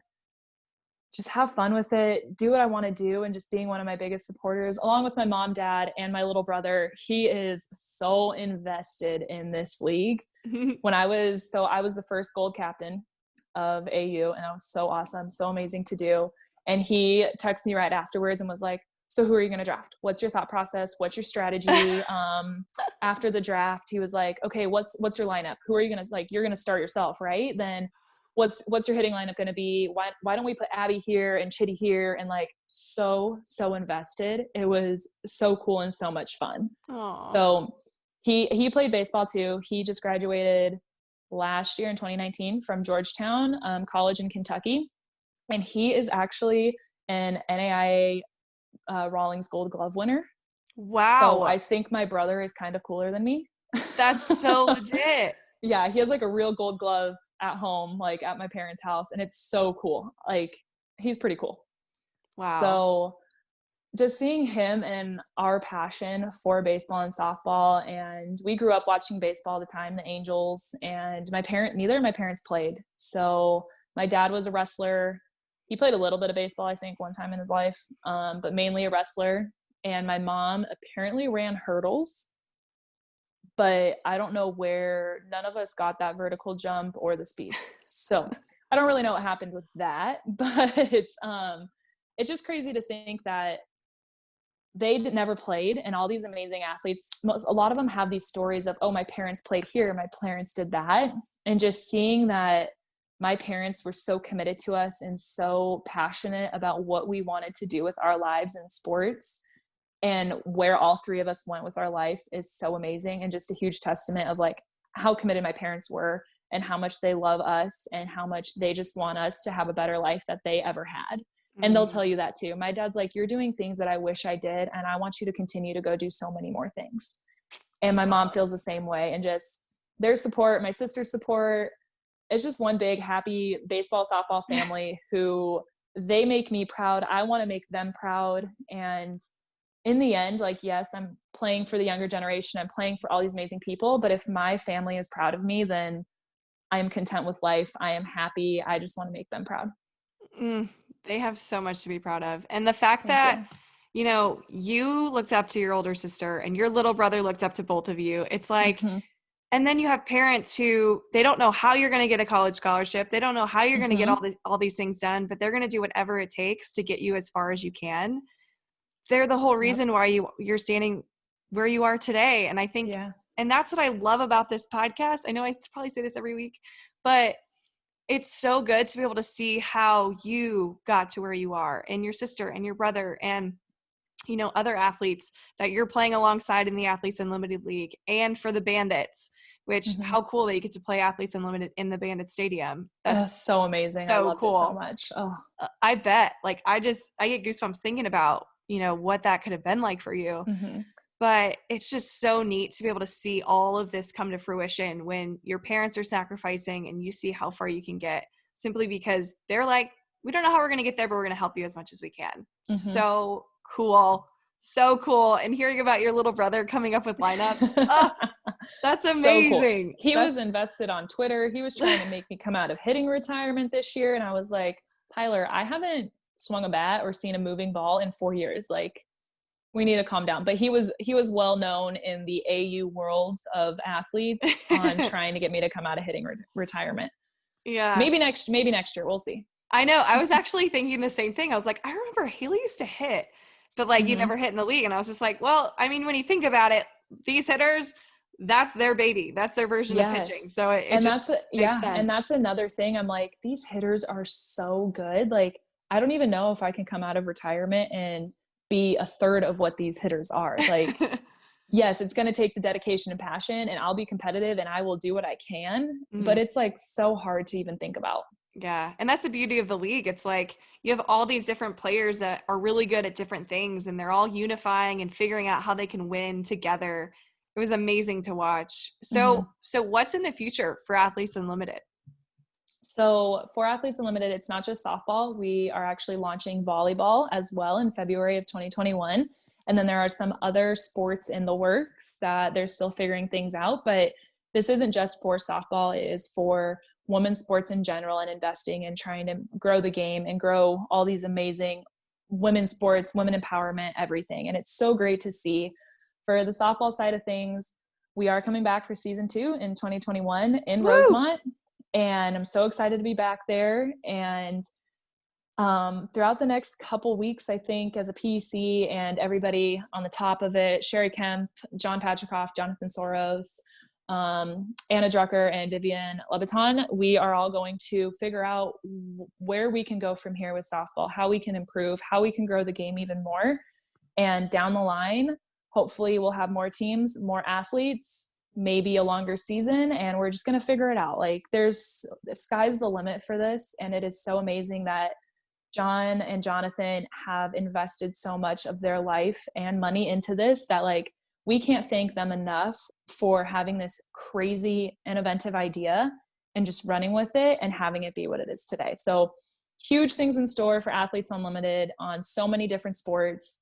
just have fun with it, do what I want to do, and just being one of my biggest supporters, along with my mom, dad, and my little brother. He is so invested in this league. I was the first gold captain of AU, and that was so awesome, so amazing to do. And he texted me right afterwards and was like, so who are you going to draft? What's your thought process? What's your strategy? After the draft, he was like, okay, what's your lineup? Who are you going to, like, you're going to start yourself, right? Then what's your hitting lineup going to be? Why don't we put Abby here and Chitty here? And like, so invested. It was so cool and so much fun. Aww. So he played baseball too. He just graduated last year in 2019 from Georgetown College in Kentucky. And he is actually an NAIA Rawlings Gold Glove winner. Wow. So I think my brother is kind of cooler than me. That's so legit. Yeah, he has like a real gold glove at home, like at my parents' house, and it's so cool. Like, he's pretty cool. Wow. So just seeing him and our passion for baseball and softball, and we grew up watching baseball all the time, the Angels, and neither of my parents played. So my dad was a wrestler. He played a little bit of baseball, I think, one time in his life, but mainly a wrestler. And my mom apparently ran hurdles, but I don't know where, none of us got that vertical jump or the speed. So I don't really know what happened with that, but it's just crazy to think that they never played, and all these amazing athletes, a lot of them have these stories of, oh, my parents played here, my parents did that. And just seeing that my parents were so committed to us and so passionate about what we wanted to do with our lives in sports, and where all three of us went with our life is so amazing, and just a huge testament of like how committed my parents were and how much they love us and how much they just want us to have a better life that they ever had. And they'll tell you that too. My dad's like, you're doing things that I wish I did, and I want you to continue to go do so many more things. And my mom feels the same way, and just their support, my sister's support, it's just one big happy baseball, softball family who they make me proud. I want to make them proud. And in the end, like, yes, I'm playing for the younger generation. I'm playing for all these amazing people. But if my family is proud of me, then I am content with life. I am happy. I just want to make them proud. They have so much to be proud of. And the fact that, you know, you looked up to your older sister and your little brother looked up to both of you. It's like, and then you have parents who, they don't know how you're going to get a college scholarship. They don't know how you're going to get all these things done, but they're going to do whatever it takes to get you as far as you can. They're the whole reason why you're standing where you are today. And I think, and that's what I love about this podcast. I know I probably say this every week, but it's so good to be able to see how you got to where you are, and your sister and your brother and, you know, other athletes that you're playing alongside in the Athletes Unlimited League, and for the Bandits, which how cool that you get to play Athletes Unlimited in the Bandit Stadium. That's so amazing. So I loved cool. it so much. Oh, I bet. Like, I get goosebumps thinking about, you know, what that could have been like for you. But it's just so neat to be able to see all of this come to fruition when your parents are sacrificing and you see how far you can get, simply because they're like, we don't know how we're going to get there, but we're going to help you as much as we can. So cool. So cool. And hearing about your little brother coming up with lineups. That's amazing. So cool. He was invested on Twitter. He was trying to make me come out of hitting retirement this year. And I was like, Tyler, I haven't swung a bat or seen a moving ball in 4 years. Like, we need to calm down. But he was well known in the AU world of athletes on trying to get me to come out of hitting retirement. Yeah. Maybe next year. We'll see. I know. I was actually thinking the same thing. I was like, I remember Haylie used to hit, but like you never hit in the league. And I was just like, well, I mean, when you think about it, these hitters, that's their baby. That's their version of pitching. So it just makes sense. And that's another thing. I'm like, these hitters are so good. Like, I don't even know if I can come out of retirement and be a third of what these hitters are. Like, yes, it's going to take the dedication and passion, and I'll be competitive and I will do what I can, but it's like so hard to even think about. Yeah. And that's the beauty of the league. It's like you have all these different players that are really good at different things, and they're all unifying and figuring out how they can win together. It was amazing to watch. So, so what's in the future for Athletes Unlimited? So for Athletes Unlimited, it's not just softball. We are actually launching volleyball as well in February of 2021. And then there are some other sports in the works that they're still figuring things out. But this isn't just for softball. It is for women's sports in general, and investing and trying to grow the game and grow all these amazing women's sports, women empowerment, everything. And it's so great to see. For the softball side of things, we are coming back for season 2 in 2021 in Woo! Rosemont. And I'm so excited to be back there. And throughout the next couple weeks, I think, as a PEC and everybody on the top of it, Sherry Kemp, John Patrikoff, Jonathan Soros, Anna Drucker, and Vivian Leviton, we are all going to figure out where we can go from here with softball, how we can improve, how we can grow the game even more. And down the line, hopefully we'll have more teams, more athletes, maybe a longer season, and we're just going to figure it out. Like, the sky's the limit for this. And it is so amazing that John and Jonathan have invested so much of their life and money into this, that like, we can't thank them enough for having this crazy and inventive idea and just running with it and having it be what it is today. So huge things in store for Athletes Unlimited on so many different sports.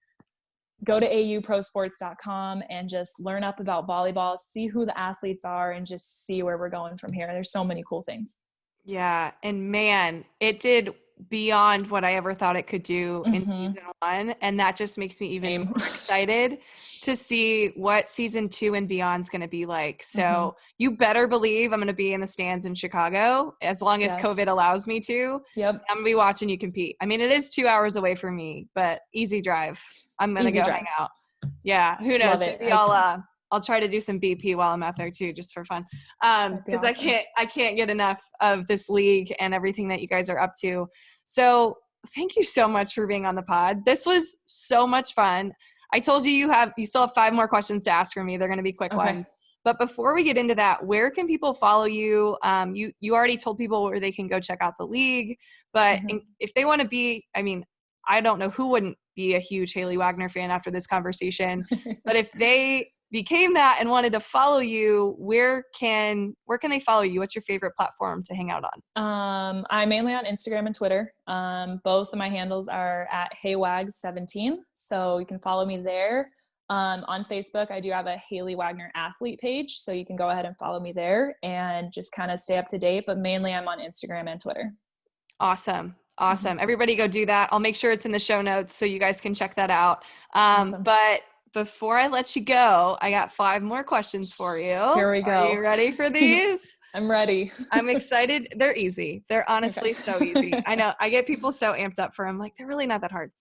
Go to auprosports.com and just learn up about volleyball, see who the athletes are, and just see where we're going from here. There's so many cool things. Yeah. And man, it did beyond what I ever thought it could do in season 1. And that just makes me even more excited to see what season 2 and beyond is going to be like. So you better believe I'm going to be in the stands in Chicago as long as COVID allows me to. Yep. I'm going to be watching you compete. I mean, it is 2 hours away from me, but easy drive. I'm going to go hang out. Yeah. Who knows? Maybe I'll try to do some BP while I'm out there too, just for fun. Cause awesome. I can't get enough of this league and everything that you guys are up to. So thank you so much for being on the pod. This was so much fun. I told you you still have 5 more questions to ask for me. They're going to be quick ones. But before we get into that, where can people follow you? You already told people where they can go check out the league, but if they want to be, I mean, I don't know who wouldn't be a huge Haylie Wagner fan after this conversation, but if they became that and wanted to follow you, where can they follow you? What's your favorite platform to hang out on? I'm mainly on Instagram and Twitter. Both of my handles are at HeyWags17. So you can follow me there. On Facebook, I do have a Haylie Wagner athlete page. So you can go ahead and follow me there and just kind of stay up to date. But mainly I'm on Instagram and Twitter. Awesome. Everybody go do that. I'll make sure it's in the show notes so you guys can check that out. Awesome. But before I let you go, I got 5 more questions for you. Here we go. Are you ready for these? I'm ready. I'm excited. They're easy. They're honestly so easy. I know. I get people so amped up for them. Like, they're really not that hard.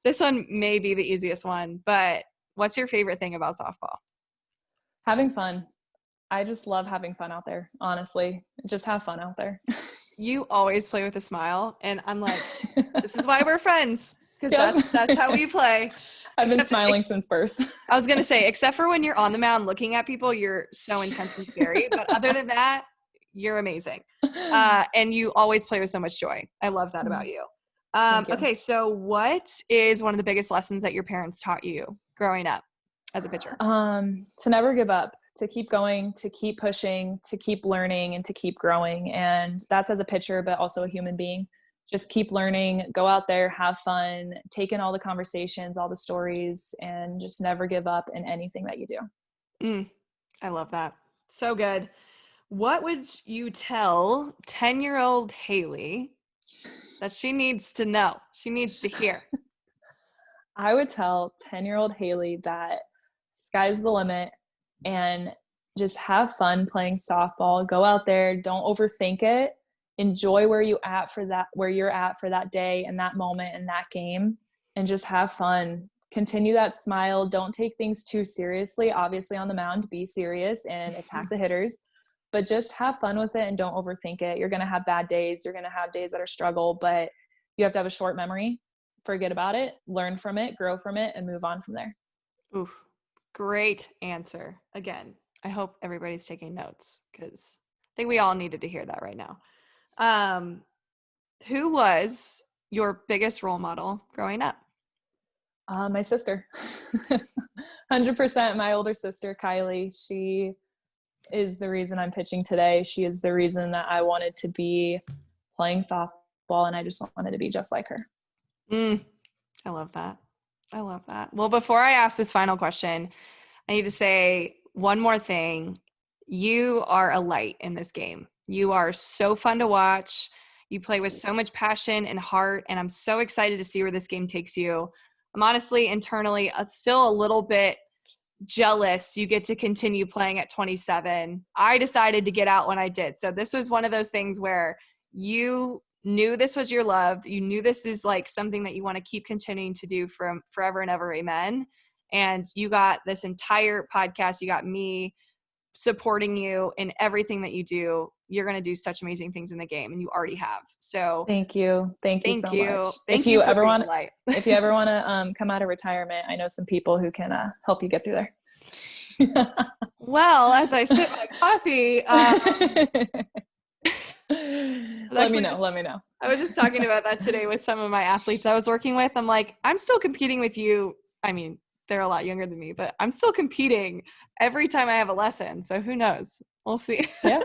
This one may be the easiest one, but what's your favorite thing about softball? Having fun. I just love having fun out there, honestly. Just have fun out there. You always play with a smile, and I'm like, this is why we're friends, because that's how we play. I've been smiling since birth. I was going to say, except for when you're on the mound looking at people, you're so intense and scary. But other than that, you're amazing. And you always play with so much joy. I love that about you. Okay, so what is one of the biggest lessons that your parents taught you growing up as a pitcher? To never give up, to keep going, to keep pushing, to keep learning, and to keep growing. And that's as a pitcher, but also a human being. Just keep learning, go out there, have fun, take in all the conversations, all the stories, and just never give up in anything that you do. I love that. So good. What would you tell 10-year-old Haylie that she needs to know, she needs to hear? I would tell 10-year-old Haylie that sky's the limit and just have fun playing softball. Go out there, don't overthink it. Enjoy where you're at for that day and that moment and that game, and just have fun. Continue that smile. Don't take things too seriously. Obviously on the mound, be serious and attack the hitters, but just have fun with it and don't overthink it. You're going to have bad days. You're going to have days that are struggle, but you have to have a short memory. Forget about it, learn from it, grow from it, and move on from there. Ooh, great answer. Again, I hope everybody's taking notes because I think we all needed to hear that right now. Who was your biggest role model growing up? My sister. 100% my older sister, Kylie. She is the reason I'm pitching today. She is the reason that I wanted to be playing softball, and I just wanted to be just like her. I love that. I love that. Well, before I ask this final question, I need to say one more thing. You are a light in this game. You are so fun to watch. You play with so much passion and heart, and I'm so excited to see where this game takes you. I'm honestly internally still a little bit jealous you get to continue playing at 27. I decided to get out when I did. So this was one of those things where you knew this was your love. You knew this is like something that you want to keep continuing to do from forever and ever. Amen. And you got this entire podcast. You got me supporting you in everything that you do. You're going to do such amazing things in the game, and you already have. So thank you so much. If you ever want to come out of retirement, I know some people who can help you get through there. Well, as I sip my coffee, let me know. I was just talking about that today with some of my athletes I was working with. I'm like, I'm still competing with you. I mean, they're a lot younger than me, but I'm still competing every time I have a lesson. So who knows? We'll see. Yeah.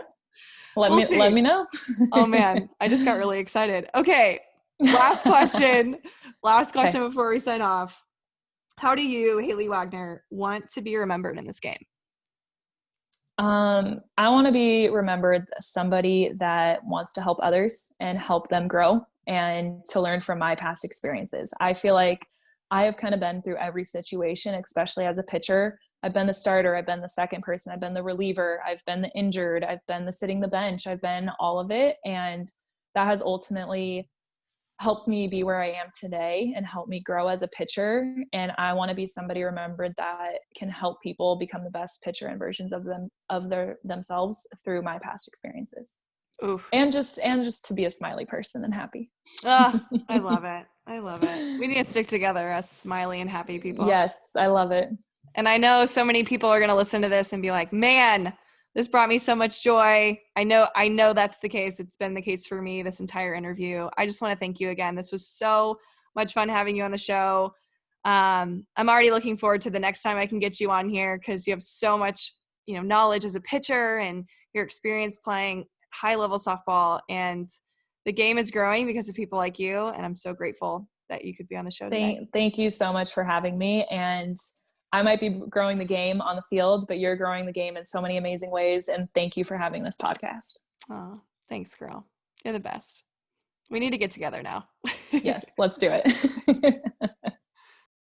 Let me know. Oh man, I just got really excited. Okay. Last question okay, before we sign off. How do you, Haylie Wagner, want to be remembered in this game? I want to be remembered as somebody that wants to help others and help them grow and to learn from my past experiences. I feel like I have kind of been through every situation, especially as a pitcher. I've been the starter. I've been the second person. I've been the reliever. I've been the injured. I've been the sitting the bench. I've been all of it. And that has ultimately helped me be where I am today and helped me grow as a pitcher. And I want to be somebody remembered that can help people become the best pitcher and versions of themselves through my past experiences. Oof. And just to be a smiley person and happy. Oh, I love it. We need to stick together as smiley and happy people. Yes, I love it. And I know so many people are going to listen to this and be like, man, this brought me so much joy. I know that's the case. It's been the case for me this entire interview. I just want to thank you again. This was so much fun having you on the show. I'm already looking forward to the next time I can get you on here because you have so much, knowledge as a pitcher and your experience playing high-level softball. And the game is growing because of people like you. And I'm so grateful that you could be on the show today. Thank you so much for having me. And I might be growing the game on the field, but you're growing the game in so many amazing ways. And thank you for having this podcast. Oh, thanks, girl. You're the best. We need to get together now. Yes, let's do it.